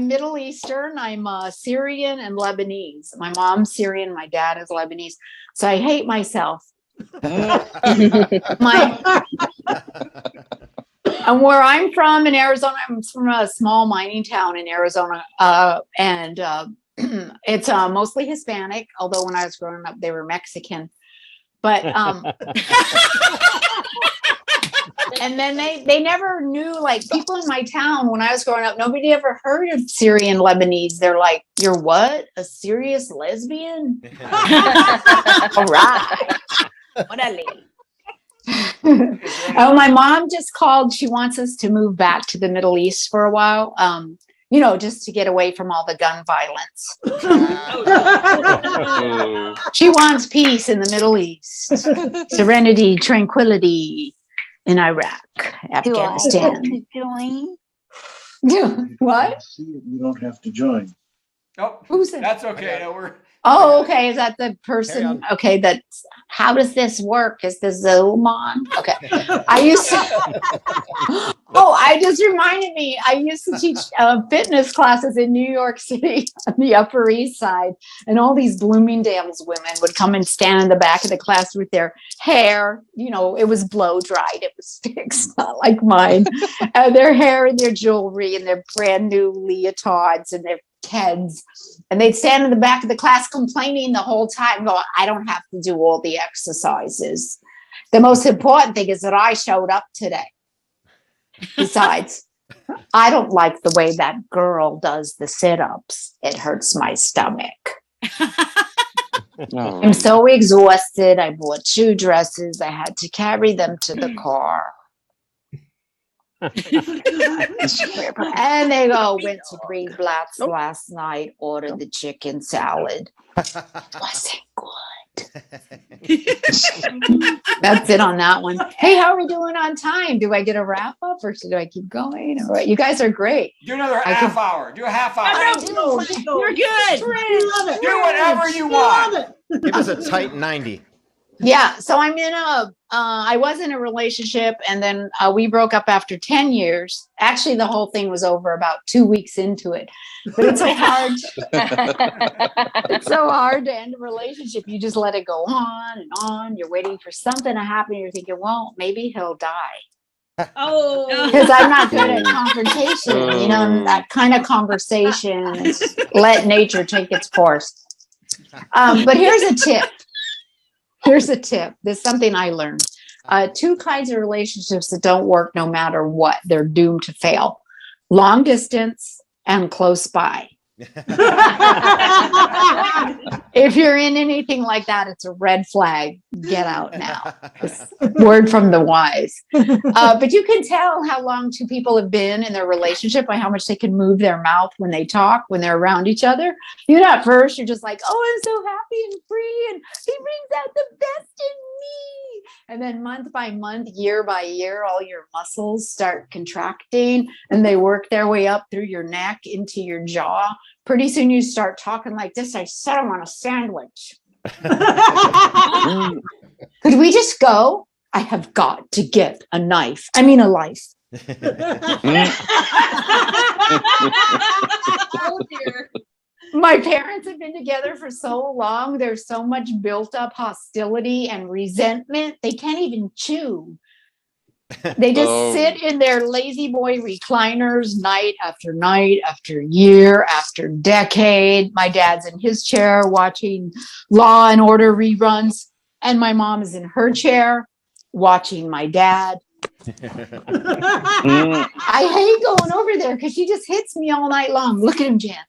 Middle Eastern. I'm Syrian and Lebanese. My mom's Syrian, my dad is Lebanese. So I hate myself. And where I'm from in Arizona, I'm from a small mining town in Arizona, and it's mostly Hispanic. Although when I was growing up, they were Mexican. But and then they never knew, like, people in my town when I was growing up, nobody ever heard of Syrian Lebanese. They're like, "You're what? A serious lesbian?" All right. What a lady. Oh, my mom just called. She wants us to move back to the Middle East for a while. Just to get away from all the gun violence. She wants peace in the Middle East, serenity, tranquility in Iraq, Afghanistan. What? You don't have to join. Oh, who's that? That's okay. No, we're. Oh, okay. Is that the person? Okay, how does this work? Is the Zoom on? Okay. I just reminded me, I used to teach fitness classes in New York City on the Upper East Side, and all these Bloomingdale's women would come and stand in the back of the class with their hair, it was blow dried, it was fixed, not like mine, their hair and their jewelry and their brand new leotards and their Keds, and they'd stand in the back of the class complaining the whole time, going, I don't have to do all the exercises. The most important thing is that I showed up today. Besides, I don't like the way that girl does the sit-ups. It hurts my stomach. I'm so exhausted. I bought 2 dresses. I had to carry them to the car. And they go, went to Green Blatz last night, ordered the chicken salad. Wasn't good. That's it on that one. Hey, how are we doing on time? Do I get a wrap up or do I keep going? All right, you guys are great. Do another half hour. Do a half hour. You're good. Do whatever you want. Give us a tight 90. Yeah, so I'm in I was in a relationship, and then we broke up after 10 years. Actually, the whole thing was over about 2 weeks into it. But it's so hard. It's so hard to end a relationship. You just let it go on and on. You're waiting for something to happen. You're thinking, well, maybe he'll die. Oh, because I'm not good at confrontation. That kind of conversation. Let nature take its course. But here's a tip. This is something I learned. 2 kinds of relationships that don't work no matter what. They're doomed to fail. Long distance and close by. If you're in anything like that, it's a red flag. Get out now. Word from the wise. But you can tell how long 2 people have been in their relationship by how much they can move their mouth when they talk, when they're around each other. At first, you're just like, oh, I'm so happy and free, and he brings out the best in me. And then month by month, year by year, all your muscles start contracting, and they work their way up through your neck into your jaw. Pretty soon you start talking like this. I said I want a sandwich. Could we just go? I have got to get a knife. I mean, a life. Oh dear. My parents have been together for so long. There's so much built up hostility and resentment. They can't even chew. They just sit in their lazy boy recliners night after year after decade. My dad's in his chair watching Law and Order reruns, and my mom is in her chair watching my dad. I hate going over there because she just hits me all night long. Look at him, Jan.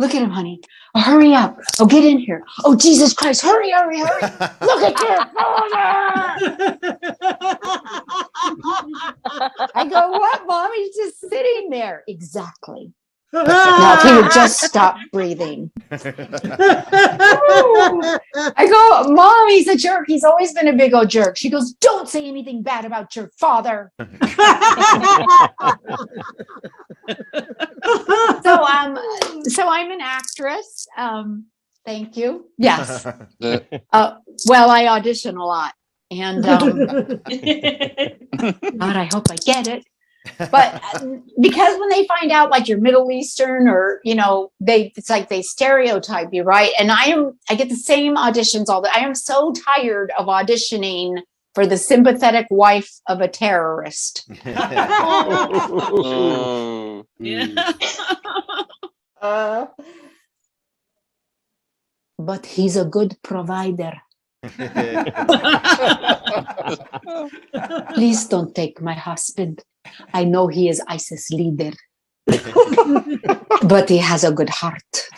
Look at him, honey. Oh, hurry up. Oh, get in here. Oh, Jesus Christ. Hurry. Look at your father. I go, what, Mom? He's just sitting there. Exactly. Now, if he would just stop breathing. I go, Mom, he's a jerk. He's always been a big old jerk. She goes, don't say anything bad about your father. So I'm an actress. Thank you. Yes. Well, I audition a lot. And God, I hope I get it. But because when they find out like you're Middle Eastern or, it's like they stereotype you, right? And I get the same auditions I am so tired of auditioning for the sympathetic wife of a terrorist. But he's a good provider. Please don't take my husband. I know he is ISIS leader, but he has a good heart.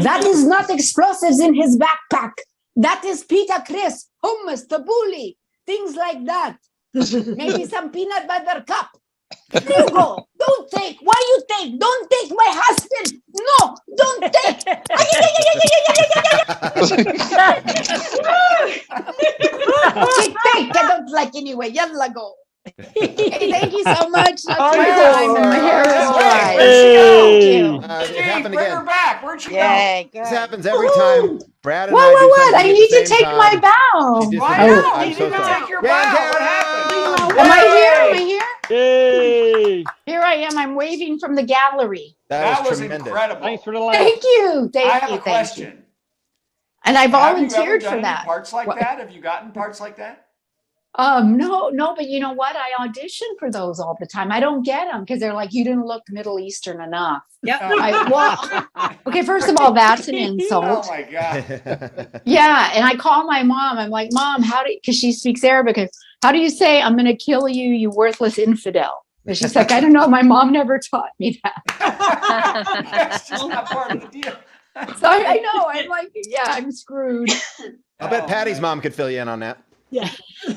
That is not explosives in his backpack. That is pita crisp, hummus, tabbouleh, things like that. Maybe some peanut butter cup. Hugo, don't take. Why you take? Don't take my husband. No, don't take. Take. I don't like anyway. Yalla go. Hey, thank you so much. That's my time, and my hair is dry. Thank you. It happened Bring again. her back. Where'd she go? This happens every time. Brad and I do What? something I at need the to same take time. my bow. She Why disappeared. not? I'm You so didn't sorry. take your Jann bow. What Karam! happened? Am I here? Am I here? Yay! Here I am. I'm waving from the gallery. That was tremendous. incredible. Thanks for the laugh. Thank you. I have a Thank you. question. And I Have you ever volunteered done for any that. parts like What? that? Have you gotten parts like that? No, but you know what? I audition for those all the time. I don't get them because they're like, you didn't look Middle Eastern enough. Okay, first of all, that's an insult. Oh my God. Yeah, and I call my mom. I'm like, Mom, because she speaks Arabic. How do you say, I'm going to kill you, you worthless infidel? And she's like, I don't know. My mom never taught me that. That's just not part of the deal. So I know. I'm like, yeah, I'm screwed. I'll bet Patty's mom could fill you in on that. Yeah.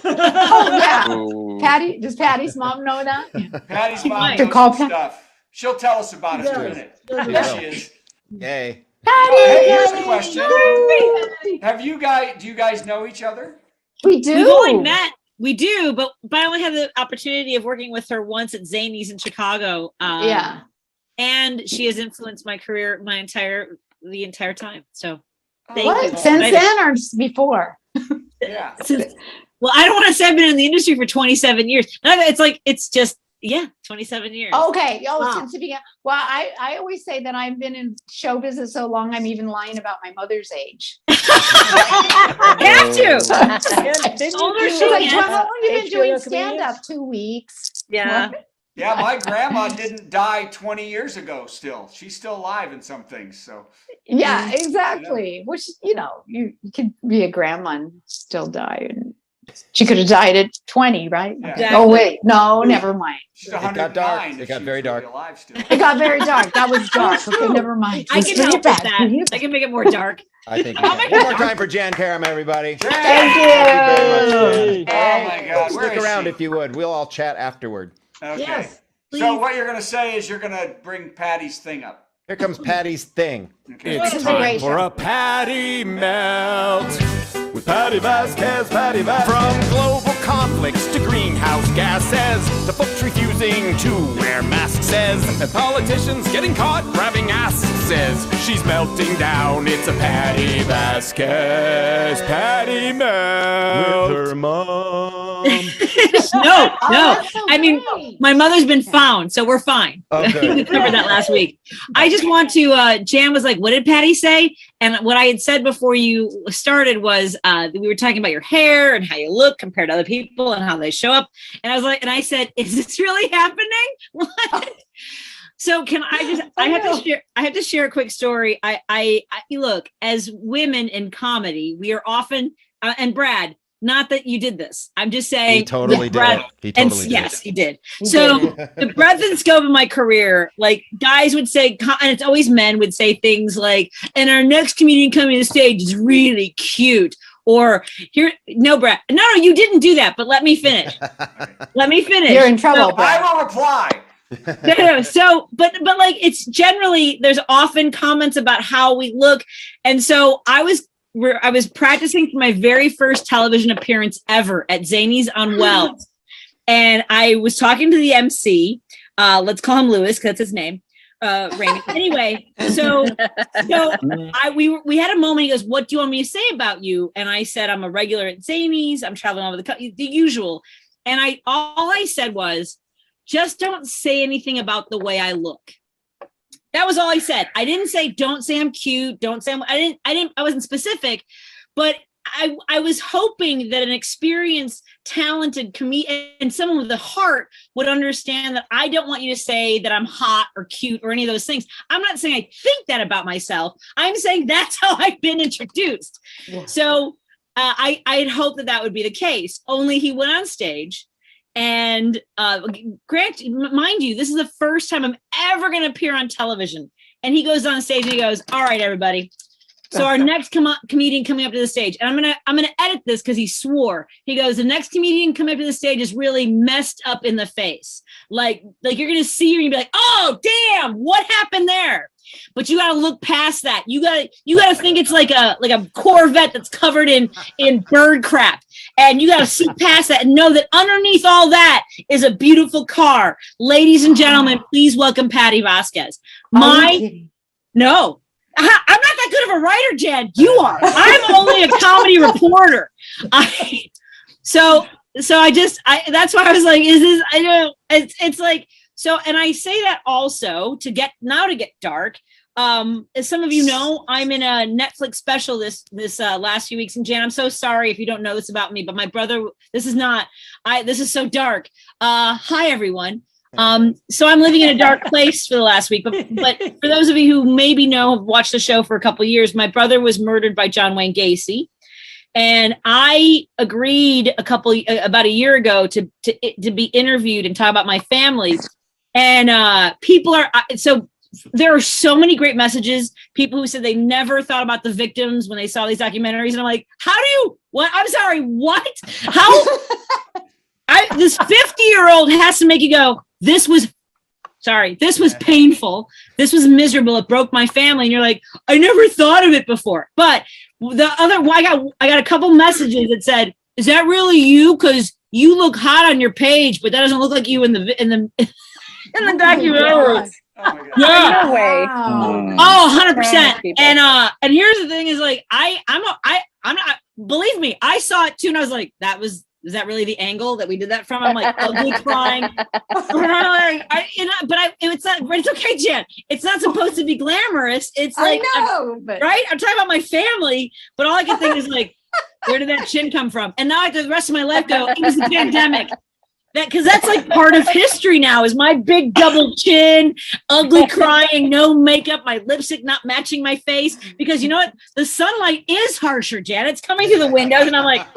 Oh, yeah. Patty, does Patty's mom know that? Patty's mom To knows call some Pat- stuff. She'll tell us about it in a minute. There she is. Yay. Hey, here's a question. Do you guys know each other? We do. We've only met. We do, but I only had the opportunity of working with her once at Zanies in Chicago. Yeah. And she has influenced my career the entire time. So thank you. What? Since then or before? Yeah. Well, I don't want to say I've been in the industry for 27 years. It's just 27 years. Okay. Wow. Since the beginning. Well, I always say that I've been in show business so long, I'm even lying about my mother's age. I have to. Older She's she like, is. John, how long have you been doing stand-up? 2 weeks. Yeah. Yeah, my grandma didn't die 20 years ago still. She's still alive in some things. So Yeah, exactly. Which, you could be a grandma and still die. And she could have died at 20, right? Yeah. Exactly. Oh, wait. No, never mind. she's It got 109. dark. if It got she very was dark. really alive still. It got very dark. That was dark. Okay, never mind. I can help with that. I can make it more dark. I think one more time for Jann Karam, everybody. Thank you. Very much, Jann. Oh my God. Where Stick is around she? if you would. We'll all chat afterward. Okay. Yes, So please. what you're going to say is you're going to bring Patty's thing up. Here comes Patty's thing. Okay. This is a great show. a Patti melt with Patti Vasquez, Patti Vasquez. From global conflicts to greenhouse gases, to folks refusing to wear masks, says, and politicians getting caught grabbing asses. She's melting down. It's a Patti Vasquez, Patti melt. With her mom. No. that's so I mean, great. my mother's been found, so we're fine. Oh, good. We covered that last week. I just want to, Jann was like, what did Patti say? And what I had said before you started was we were talking about your hair and how you look compared to other people and how they show up. And I was like, and I said, is this really happening? What? So can I just, I have to share a quick story. I look, as women in comedy, we are often, and Brad, not that you did this. I'm just saying. He totally did it. He totally did yes, it. he did. So the breadth and scope of my career, like guys would say, and it's always men would say things like, and our next comedian coming to the stage is really cute. Or here, no, Brad, no, you didn't do that, but let me finish. Let me finish. You're in trouble, I Brad. will reply. No. So, but like, it's generally, there's often comments about how we look. And so I was practicing for my very first television appearance ever at Zany's on Wells. And I was talking to the MC, let's call him Lewis, because that's his name. Raymond. Anyway, so we had a moment. He goes, "What do you want me to say about you?" And I said, "I'm a regular at Zany's. I'm traveling all over the usual." And all I said was, "Just don't say anything about the way I look." That was all I said. I didn't say, "Don't say I'm cute. Don't say I wasn't specific, but I was hoping that an experienced, talented comedian and someone with a heart would understand that I don't want you to say that I'm hot or cute or any of those things. I'm not saying I think that about myself. I'm saying that's how I've been introduced." Yeah. So I had hoped that would be the case. Only he went on stage, and mind you, this is the first time I'm ever going to appear on television. And he goes on stage and he goes, "All right, everybody. So our next comedian coming up to the stage," and I'm gonna edit this because he swore. He goes, "The next comedian coming up to the stage is really messed up in the face. Like you're gonna see her and be like, oh damn, what happened there? But you gotta look past that. You gotta think it's like a Corvette that's covered in bird crap, and you gotta see past that and know that underneath all that is a beautiful car. Ladies and gentlemen, please welcome Patti Vasquez." No. I'm not that good of a writer, Jan. You are. I'm only a comedy reporter. So that's why I was like, it's like, so, and I say that also to get dark. As some of you know, I'm in a Netflix special this last few weeks. And Jan, I'm so sorry if you don't know this about me, but my brother, this is so dark. Hi, everyone. So I'm living in a dark place for the last week, but for those of you who maybe have watched the show for a couple of years, my brother was murdered by John Wayne Gacy, and I agreed about a year ago to be interviewed and talk about my family. And there are so many great messages. People who said they never thought about the victims when they saw these documentaries, and I'm like, what? I'm sorry, what? How? This 50-year-old has to make you go, this was painful. This was miserable. It broke my family. And you're like, I never thought of it before. But I got a couple messages that said, "Is that really you? Because you look hot on your page, but that doesn't look like you in the documentary." Yeah. No way. Oh, 100%. And here's the thing is like, I'm not, believe me, I saw it too. And I was like, is that really the angle that we did that from? I'm like ugly crying. It's okay, Jan. It's not supposed to be glamorous. It's like, right? I'm talking about my family, but all I can think is like, where did that chin come from? And now I the rest of my life go, it was the pandemic. Because that's like part of history now is my big double chin, ugly crying, no makeup, my lipstick not matching my face. Because you know what? The sunlight is harsher, Jan. It's coming through the windows, and I'm like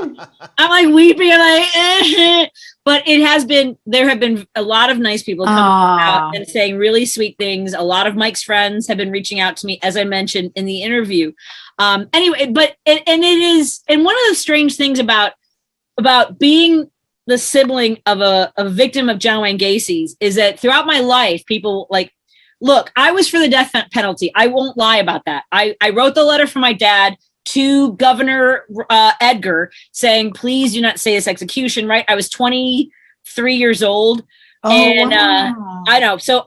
weeping, and but there have been a lot of nice people coming out and saying really sweet things. A lot of Mike's friends have been reaching out to me, as I mentioned in the interview. Anyway, but one of the strange things about being the sibling of a victim of John Wayne Gacy's is that throughout my life, people like, look, I was for the death penalty. I won't lie about that. I wrote the letter from my dad to Governor Edgar saying, please do not say this execution, right? I was 23 years old. Wow. I know. So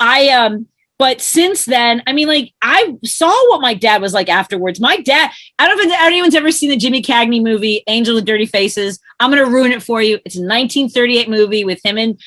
but since then, I mean, like, I saw what my dad was like afterwards. My dad, I don't know if anyone's ever seen the Jimmy Cagney movie, Angel with Dirty Faces. I'm going to ruin it for you. It's a 1938 movie with him and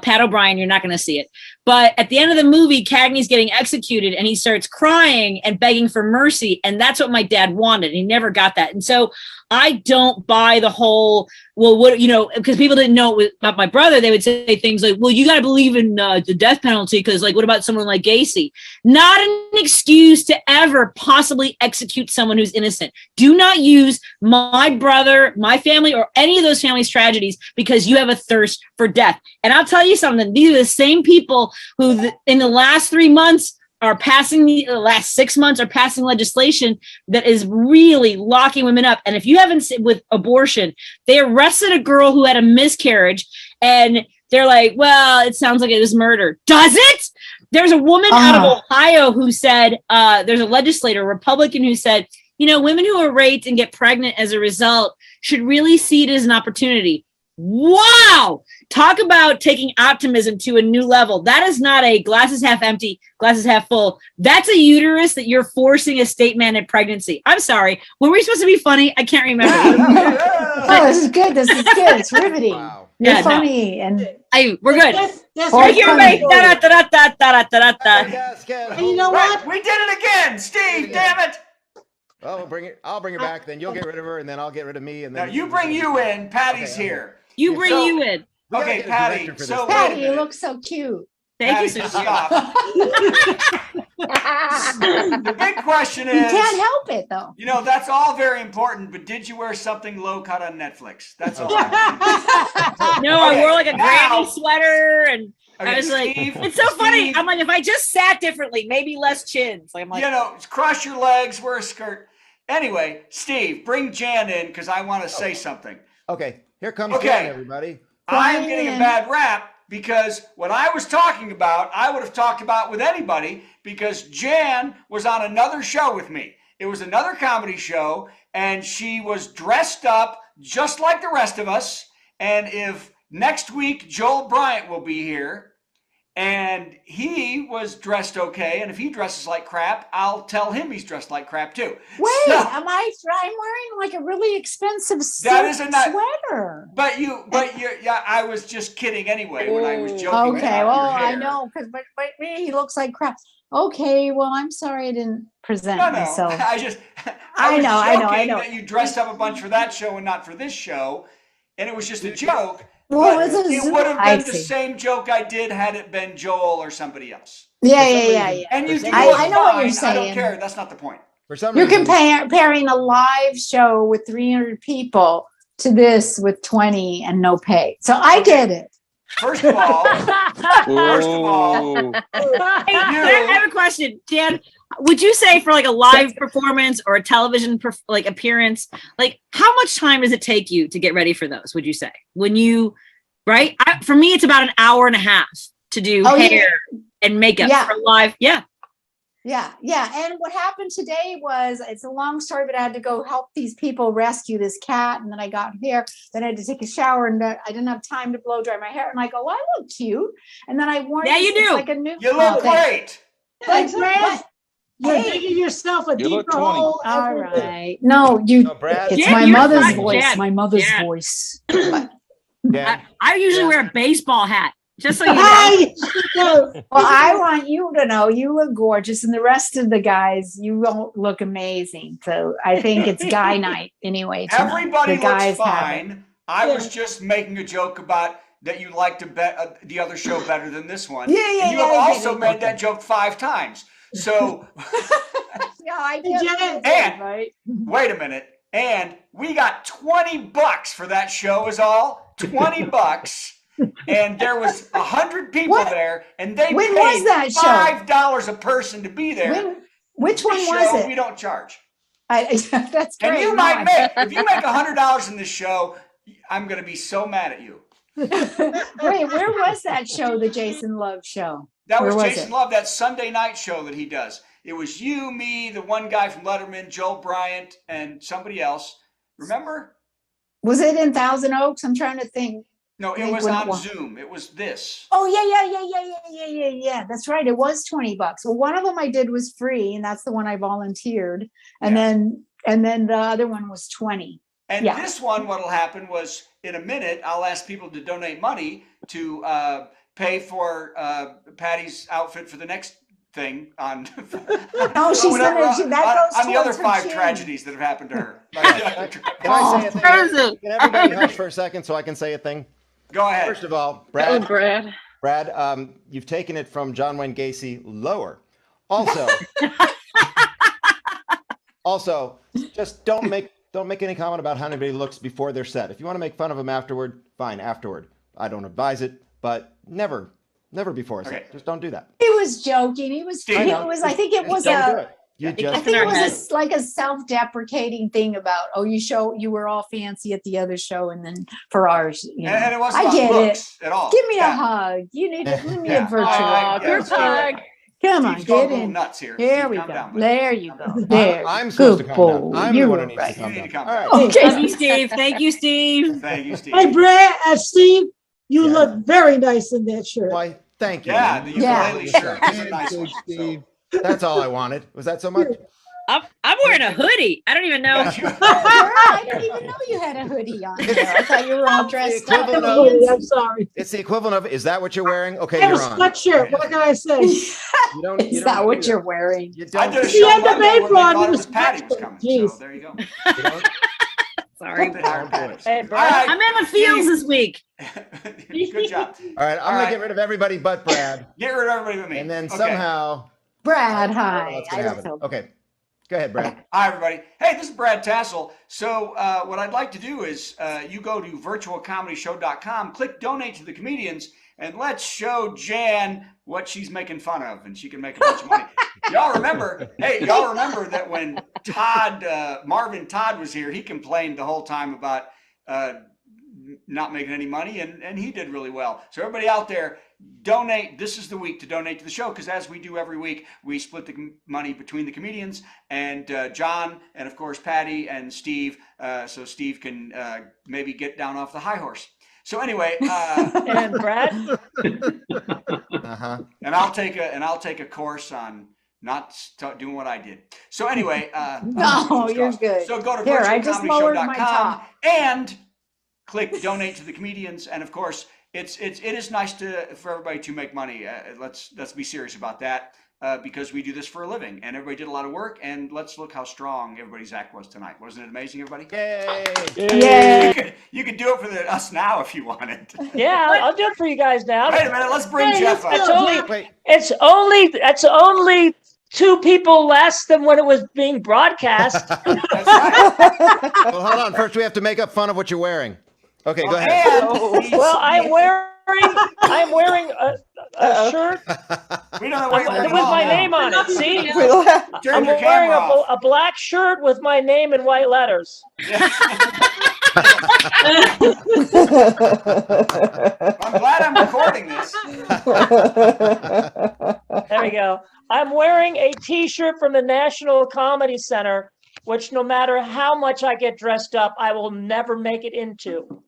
Pat O'Brien. You're not going to see it. But at the end of the movie, Cagney's getting executed and he starts crying and begging for mercy. And that's what my dad wanted. He never got that. And so I don't buy the whole, well, what, you know, because people didn't know about my brother. They would say things like, well, you got to believe in the death penalty because, like, what about someone like Gacy? Not an excuse to ever possibly execute someone who's innocent. Do not use my brother, my family, or any of those families' tragedies because you have a thirst for death. And I'll tell you something. These are the same people who in the last 3 months are passing the last 6 months are passing legislation that is really locking women up. And if you haven't with abortion, they arrested a girl who had a miscarriage and they're like, well, it sounds like it was murder. Does it? There's a woman out of Ohio who said, there's a legislator, a Republican, who said, women who are raped and get pregnant as a result should really see it as an opportunity. Wow. Talk about taking optimism to a new level. That is not a glasses half empty, glasses half full. That's a uterus that you're forcing a state-mandated pregnancy. I'm sorry. Were we supposed to be funny? I can't remember. Oh, this is good. This is good. It's riveting. Wow. You're funny. And we're good. That's Thank you, everybody. And you know what? We did it again, Steve. Damn it. Oh, I'll bring her back. Then you'll get rid of her, and then I'll get rid of me. And then Now you bring you in. Patty's here. You bring you in. Okay, Patti. So Patty, you look so cute. Thank you, Patty, so stop. The big question You is, can't help it though. that's all very important, but did you wear something low cut on Netflix? That's all. No, I wore like a now- granny sweater, and I Okay, was like, Steve, it's so funny. Steve. I'm like, if I just sat differently, maybe less chins. Like I'm like, cross your legs, wear a skirt. Anyway, Steve, bring Jann in because I want to say something. Okay, here comes Okay. Jann, everybody. I am getting a bad rap because what I was talking about, I would have talked about with anybody because Jann was on another show with me. It was another comedy show, and she was dressed up just like the rest of us. And if next week Joel Bryant will be here, and he was dressed okay, and if he dresses like crap, I'll tell him he's dressed like crap too. Wait, So- I'm wearing like a really expensive That is silk a nice- sweater. But yeah, I was just kidding anyway when I was joking. Okay, about well, your hair. I know, but me, he looks like crap. Okay, well, I'm sorry I didn't present No, myself. I I was know. joking that you dressed up a bunch for that show and not for this show, and it was just a joke. Well, but it's a it Zoom- would have I been the see. same joke I did had it been Joel or somebody else. Yeah. And you do I know what you're I don't saying. care. That's not the point. For some You're reason, comparing a live show with 300 people to this with 20 and no pay. So I get it. First of all, Whoa. I have a question, Dan. Would you say for like a live performance or a television appearance, like how much time does it take you to get ready for those? Would you say right? For me, it's about an hour and a half to do hair and makeup for live. Yeah. And what happened today was, it's a long story, but I had to go help these people rescue this cat. And then I got here, then I had to take a shower, and I didn't have time to blow dry my hair. And I go, well, I look cute. And then I wore you do. like a new. You look great. Thanks, Brad. You're digging yourself a You look deeper 20. hole. All every day. right. No, Brad. it's Jan, my you're mother's fine, voice. Jan. My mother's Jan. voice. Jan, I usually wear a baseball hat, just so you know. Hi. Well, I want you to know you look gorgeous, and the rest of the guys, you won't look amazing. So I think it's guy night anyway. tonight. Everybody The guys looks have it. fine. I was just making a joke about that you like to bet the other show better than this one. Yeah, And you have also made that joke 5 times. So Yeah, I Jan- And- right. wait a minute. And we got $20 for that show is all. $20. And there was 100 people there, and they When paid was that show? $5 a person to be there. Which one This was show, it? we don't charge. That's And great. you No, might make, if you make $100 in this show, I'm going to be so mad at you. Wait, where was that show, the Jason Love show? That Where was was Jason it? Love, that Sunday night show that he does. It was you, me, the one guy from Letterman, Joel Bryant, and somebody else. Remember? Was it in Thousand Oaks? I'm trying to think. No, it They was wouldn't on want- Zoom. It was this. Oh yeah. That's right. It was $20. Well, one of them I did was free, and that's the one I volunteered. And then the other one was 20. And Yeah. this one, what'll happen was in a minute, I'll ask people to donate money to pay for Patty's outfit for the next thing on Oh, she's whatever, gonna. That goes on the other towards her 5 chin. tragedies that have happened to her. Can I say a thing? Frozen. Can everybody hush for a second so I can say a thing? Go ahead. First of all, Oh, Brad, Brad. you've taken it from John Wayne Gacy lower. Also, just don't make any comment about how anybody looks before they're set. If you want to make fun of them afterward, fine, afterward. I don't advise it, but never before a set. Okay. Just don't do that. He was joking. He was. Steve. He was. I think it was Don't do a. it. You I just think it was like a self-deprecating thing about, you were all fancy at the other show, and then for ours, And it wasn't I about get looks it. at all. Give me a hug. You need to give me a virtual hug. Come on, Steve's going get a little in. nuts here. Here Steve, we calm go. down, buddy. There you Calm go. down. There. I'm supposed to Good calm down. boy. I'm the You one who were needs right. to calm You need to down. calm All down. right. Love you, Steve. Thank you, Steve. Thank you, Steve. Hey, Brad, Steve, you Yeah. look very nice in that shirt. Why, thank you. Yeah, the ukulele shirt is a And nice so, one. Steve. That's all I wanted. Was that so much? I'm wearing a hoodie. I don't even know. I didn't even know you had a hoodie on there. I thought you were all dressed up. equivalent Oh, of- I'm sorry. It's the equivalent of, is that what you're wearing? Okay, I have a you're on. sweatshirt. What can I say? You don't, Is that what you're wearing? You I don't, did a She show had the Monday where they apron on, thought it it was was Patti was sweatshirt. coming. Jeez. So there you go. you don't- Sorry. They hired Patti. Hey, All Brad. right. I'm in the fields this week. Good job. All right, I'm All going right. to get rid of everybody but Brad. Get rid of everybody but me. And then Okay. somehow, Brad, I don't know hi. what's I going to don't happen. know. Okay, go ahead, Brad. Hi, everybody. Hey, this is Brad Tassell. So what I'd like to do is you go to virtualcomedyshow.com, click donate to the comedians, and let's show Jann what she's making fun of, and she can make a bunch of money. Y'all remember that when Marvin Todd was here, he complained the whole time about not making any money, and he did really well. So everybody out there, donate. This is the week to donate to the show, because as we do every week, we split the money between the comedians and John, and of course Patti and Steve, so Steve can maybe get down off the high horse. So anyway, And Brad, Uh-huh. and I'll take a course on not doing what I did. So anyway, No, you're good. So go to Here, I just lowered my virtualcomedyshow.com top. and click donate to the comedians. And of course, it is nice for everybody to make money. Let's be serious about that, because we do this for a living, and everybody did a lot of work. And let's look how strong everybody's act was tonight. Wasn't it amazing, everybody? Yay! Yay. You could do it for us now if you wanted. yeah, I'll do it for you guys now. Wait a minute, let's bring Hey, Jeff let's up. go. Wait, That's only 2 people less than when it was being broadcast. That's right. well, hold on. First, we have to make up fun of what you're wearing. Okay, go ahead. And Well, I'm wearing a shirt we don't know what you're with wearing my now. name on it. See, Turn I'm your wearing camera off. a black shirt with my name in white letters. I'm glad I'm recording this. There we go. I'm wearing a T-shirt from the National Comedy Center, which no matter how much I get dressed up, I will never make it into.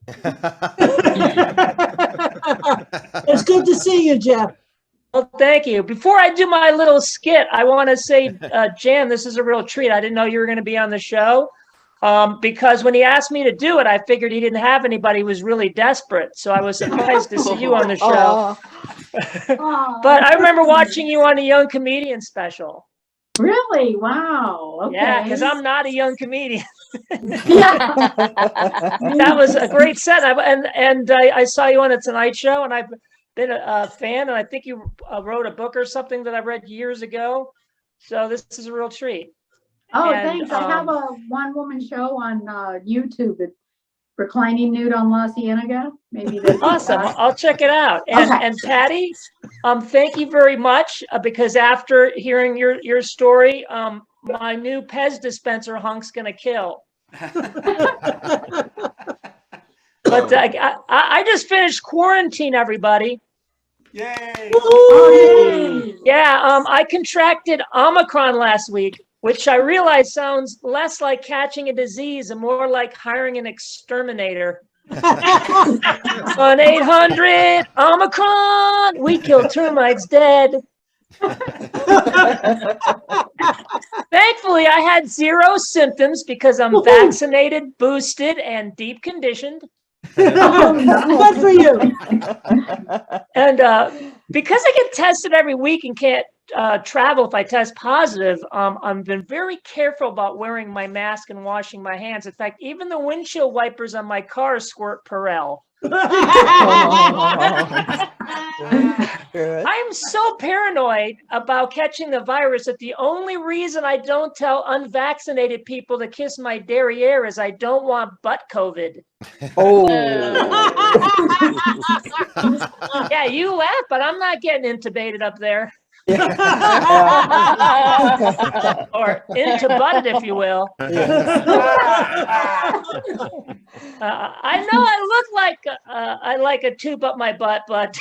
It's good to see you, Jeff. Well, thank you. Before I do my little skit, I want to say, Jann, this is a real treat. I didn't know you were going to be on the show, because when he asked me to do it, I figured he didn't have anybody who was really desperate. So I was surprised to see you on the show. But I remember watching you on the Young Comedian special. Really? Wow. Okay. Yeah, because I'm not a young comedian. Yeah. That was a great set. I saw you on the Tonight Show, and I've been a fan, and I think you wrote a book or something that I read years ago. So this is a real treat. Oh, And, thanks. I have a one-woman show on YouTube. It's Reclining Nude on La Cienega. Maybe that's Awesome. I'll check it out. And Okay. and Patti, thank you very much, because after hearing your story, my new Pez dispenser hunk's gonna kill. But I just finished quarantine, everybody. Yay! Yeah, I contracted Omicron last week, which I realize sounds less like catching a disease and more like hiring an exterminator. 1-800 Omicron, we kill termites dead. Thankfully, I had 0 symptoms because I'm vaccinated, boosted, and deep conditioned. Good for you. And because I get tested every week and can't travel if I test positive, I've been very careful about wearing my mask and washing my hands. In fact, even the windshield wipers on my car squirt Perel. I'm so paranoid about catching the virus that the only reason I don't tell unvaccinated people to kiss my derriere is I don't want butt COVID. Yeah, you laugh, but I'm not getting intubated up there. Or into butted, if you will. I know I look like I like a tube up my butt, but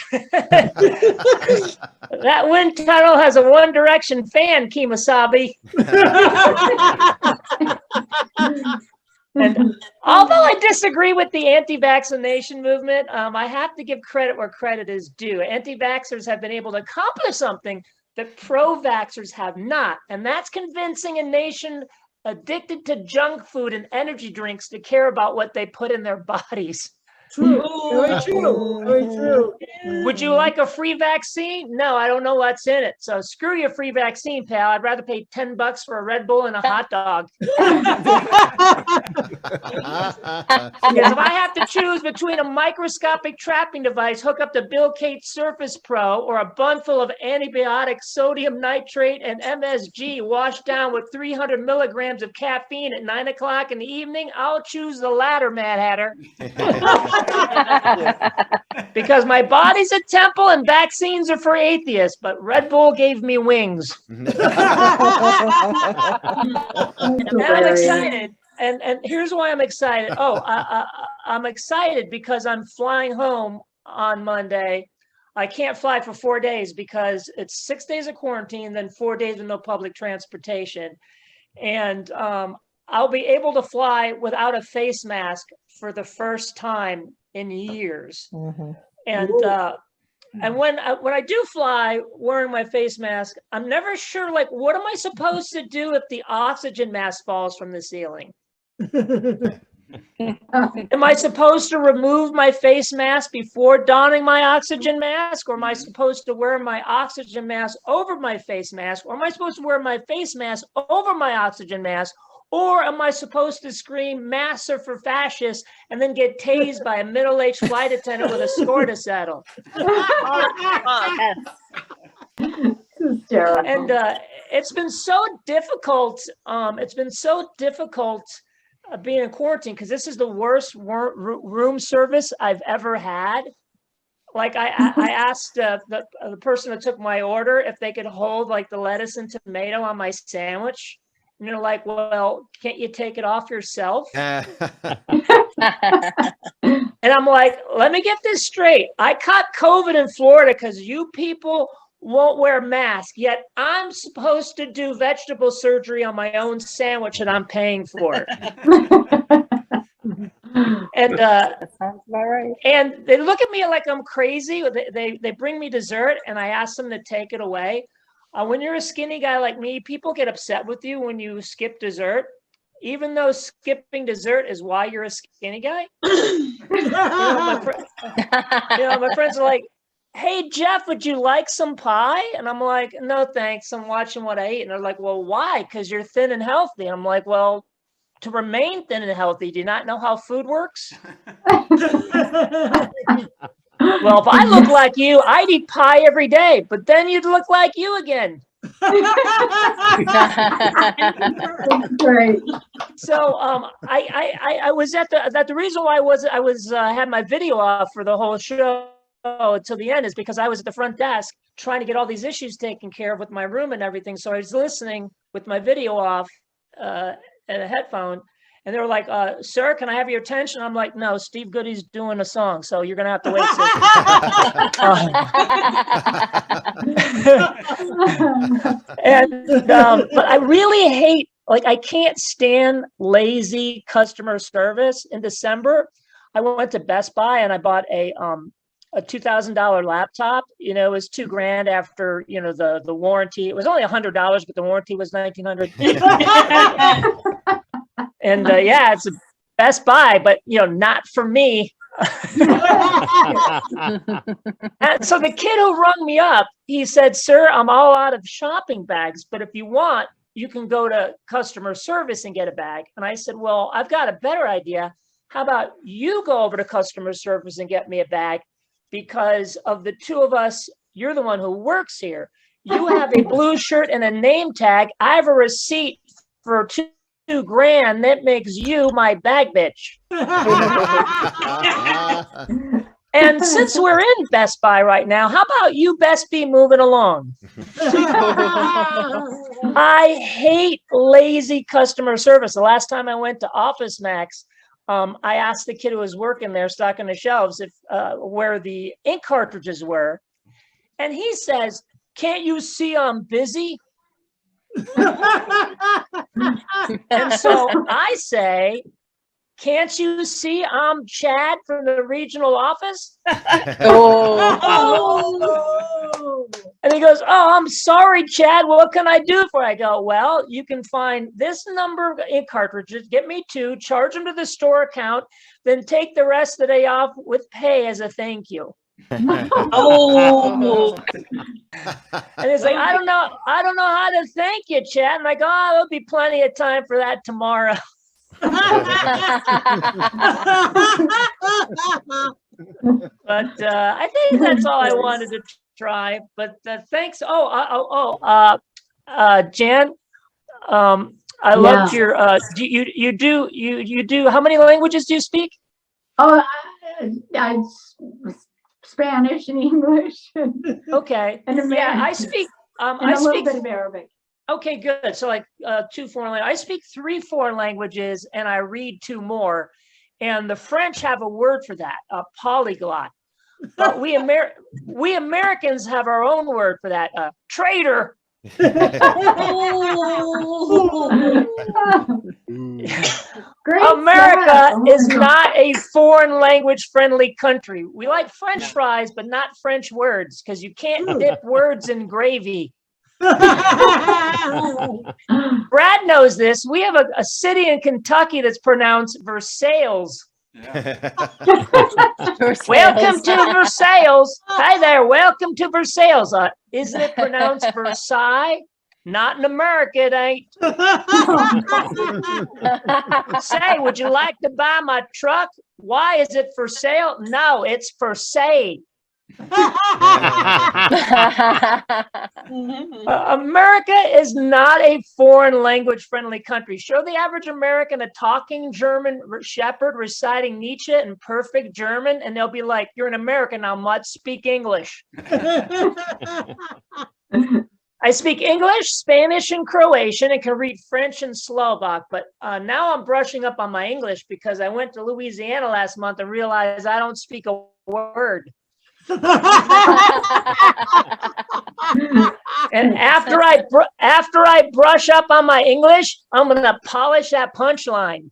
that wind tunnel has a One Direction fan, Kemosabe. And although I disagree with the anti-vaccination movement, I have to give credit where credit is due. Anti-vaxxers have been able to accomplish something that pro-vaxxers have not, and that's convincing a nation addicted to junk food and energy drinks to care about what they put in their bodies. True. Very true. Very true. Would you like a free vaccine? No, I don't know what's in it. So screw your free vaccine, pal. I'd rather pay $10 for a Red Bull and a hot dog. Because if I have to choose between a microscopic trapping device hooked up to Bill Gates Surface Pro or a bun full of antibiotic sodium nitrate and MSG washed down with 300 milligrams of caffeine at 9 o'clock in the evening, I'll choose the latter, Mad Hatter. Because my body's a temple and vaccines are for atheists, but Red Bull gave me wings. And I'm excited. And here's why I'm excited. I'm excited because I'm flying home on Monday. I can't fly for 4 days because it's 6 days of quarantine, then 4 days with no public transportation. And I'll be able to fly without a face mask for the first time in years. And when I do fly wearing my face mask, I'm never sure, like, what am I supposed to do if the oxygen mask falls from the ceiling? Am I supposed to remove my face mask before donning my oxygen mask? Or am I supposed to wear my oxygen mask over my face mask? Or am I supposed to wear my face mask over my oxygen mask? Or am I supposed to scream "Massa for fascists" and then get tased by a middle-aged flight attendant with a score to settle? And it's been so difficult. Being in quarantine, because this is the worst room service I've ever had. Like I asked the person that took my order if they could hold like the lettuce and tomato on my sandwich. And they're like, well, can't you take it off yourself? And I'm like, let me get this straight. I caught COVID in Florida because you people won't wear masks, yet I'm supposed to do vegetable surgery on my own sandwich and I'm paying for it. And that sounds about right. And they look at me like I'm crazy. They bring me dessert and I ask them to take it away. When you're a skinny guy like me, people get upset with you when you skip dessert, even though skipping dessert is why you're a skinny guy. My friends are like, "Hey, Jeff, would you like some pie?" And I'm like, "No, thanks. I'm watching what I eat." And they're like, "Well, why? Because you're thin and healthy." And I'm like, "Well, to remain thin and healthy, do you not know how food works?" Well, if I look like you, I'd eat pie every day, but then you'd look like you again. Great. So I was at the reason why I had my video off for the whole show until the end is because I was at the front desk trying to get all these issues taken care of with my room and everything. So I was listening with my video off and a headphone. And they were like, "Sir, can I have your attention?" I'm like, "No, Steve Goodie's doing a song, so you're gonna have to wait." But I really hate, like, I can't stand lazy customer service. In December, I went to Best Buy and I bought a $2,000 laptop. You know, it was $2,000 after the warranty. It was only $100, but the warranty was $1,900. And yeah, it's a Best Buy, but not for me. And so the kid who rung me up, he said, "Sir, I'm all out of shopping bags, but if you want, you can go to customer service and get a bag." And I said, "Well, I've got a better idea. How about you go over to customer service and get me a bag? Because of the two of us, you're the one who works here. You have a blue shirt and a name tag. I have a receipt for $2,000. That makes you my bag bitch." And since we're in Best Buy right now, how about you Best be moving along? I hate lazy customer service. The last time I went to Office Max, I asked the kid who was working there, stocking the shelves, if where the ink cartridges were. And he says, "Can't you see I'm busy?" And so I say, "Can't you see I'm Chad from the regional office?" And he goes, "Oh, I'm sorry, Chad. What can I do for you?" I go, "Well, you can find this number of ink cartridges, get me 2, charge them to the store account, then take the rest of the day off with pay as a thank you." Oh. And he's like, I don't know how to thank you, Chad. And I go, "Oh, there'll be plenty of time for that tomorrow." But I think that's all I wanted to try. But thanks. Jann, I loved your. You do. How many languages do you speak? Oh, I Spanish and English. Okay. And American. Yeah, I speak. And I a little speak bit of Arabic. Okay, good. So like 2 foreign languages. I speak 3 foreign languages and I read 2 more. And the French have a word for that, a polyglot. But we Americans have our own word for that, a traitor. America is not a foreign language friendly country. We like French fries, but not French words, because you can't dip words in gravy. Brad knows this. We have a city in Kentucky that's pronounced Versailles. Yeah. Welcome to Versailles. Hi there. Welcome to Versailles. Isn't it pronounced Versailles? Not in America, it ain't. Say, would you like to buy my truck? Why is it for sale? No, it's for sale. America is not a foreign language friendly country. Show the average American a talking German shepherd reciting Nietzsche in perfect German, and they'll be like, "You're an American now, mutt. Speak English." I speak English, Spanish, and Croatian, and can read French and Slovak. But now I'm brushing up on my English because I went to Louisiana last month and realized I don't speak a word. And after I brush up on my English, I'm gonna polish that punchline.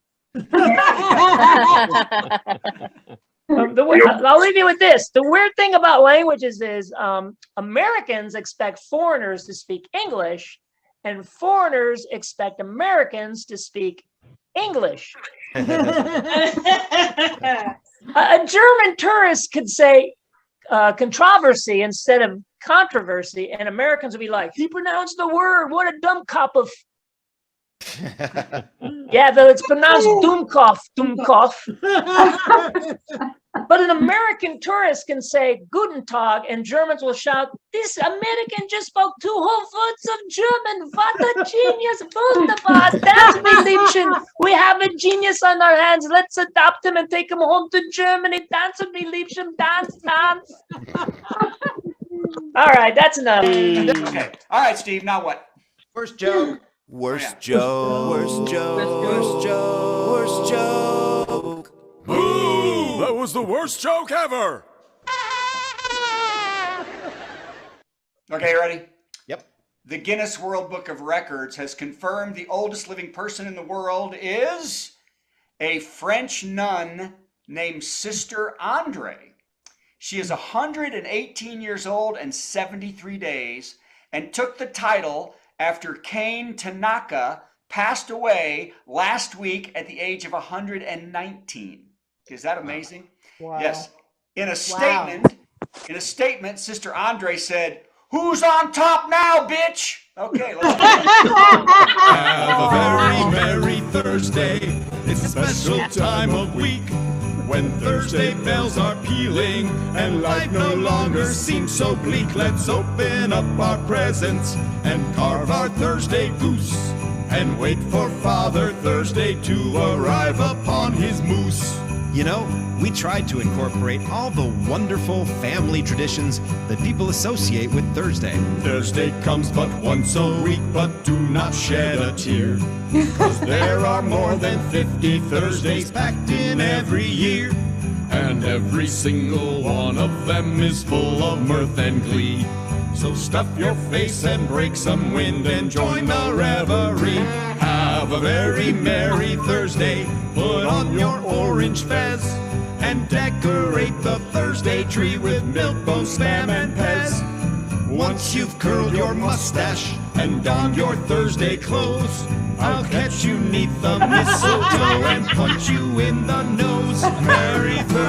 I'll leave you with this. The weird thing about languages is Americans expect foreigners to speak English, and foreigners expect Americans to speak English. A German tourist could say controversy instead of controversy, and Americans would be like, "He pronounced the word. What a dumb cop of." Yeah, though it's pronounced Dummkopf. But an American tourist can say Guten Tag, and Germans will shout, "This American just spoke 2 whole words of German. What a genius! Wunderbar! That's me, Liebchen. We have a genius on our hands. Let's adopt him and take him home to Germany. Dance with me, Liebchen. Dance, dance." All right, that's enough. Okay. All right, Steve. Now what? Worst joke. Worst joke. Worst joke. Worst joke. Worst joke. Boo! That was the worst joke ever. Okay, you ready? Yep. The Guinness World Book of Records has confirmed the oldest living person in the world is a French nun named Sister Andre. She is 118 years old and 73 days and took the title after Kane Tanaka passed away last week at the age of 119. Is that amazing? Wow. Yes. In a statement, Sister Andre said, "Who's on top now, bitch?" Okay, let's go. Have a very merry Thursday. It's a special time of week when Thursday bells are pealing and life no longer seems so bleak. Let's open up our presents and carve our Thursday goose and wait for Father Thursday to arrive upon his moose. You know, we tried to incorporate all the wonderful family traditions that people associate with Thursday. Thursday comes but once a week, but do not shed a tear, 'cause there are more than 50 Thursdays packed in every year, and every single one of them is full of mirth and glee. So stuff your face and break some wind and join the revelry. Have a very merry Thursday, put on your orange fez, and decorate the Thursday tree with milk, bone, spam, and pez. Once you've curled your mustache and donned your Thursday clothes, I'll catch you 'neath the mistletoe and punch you in the nose. Merry Thursday.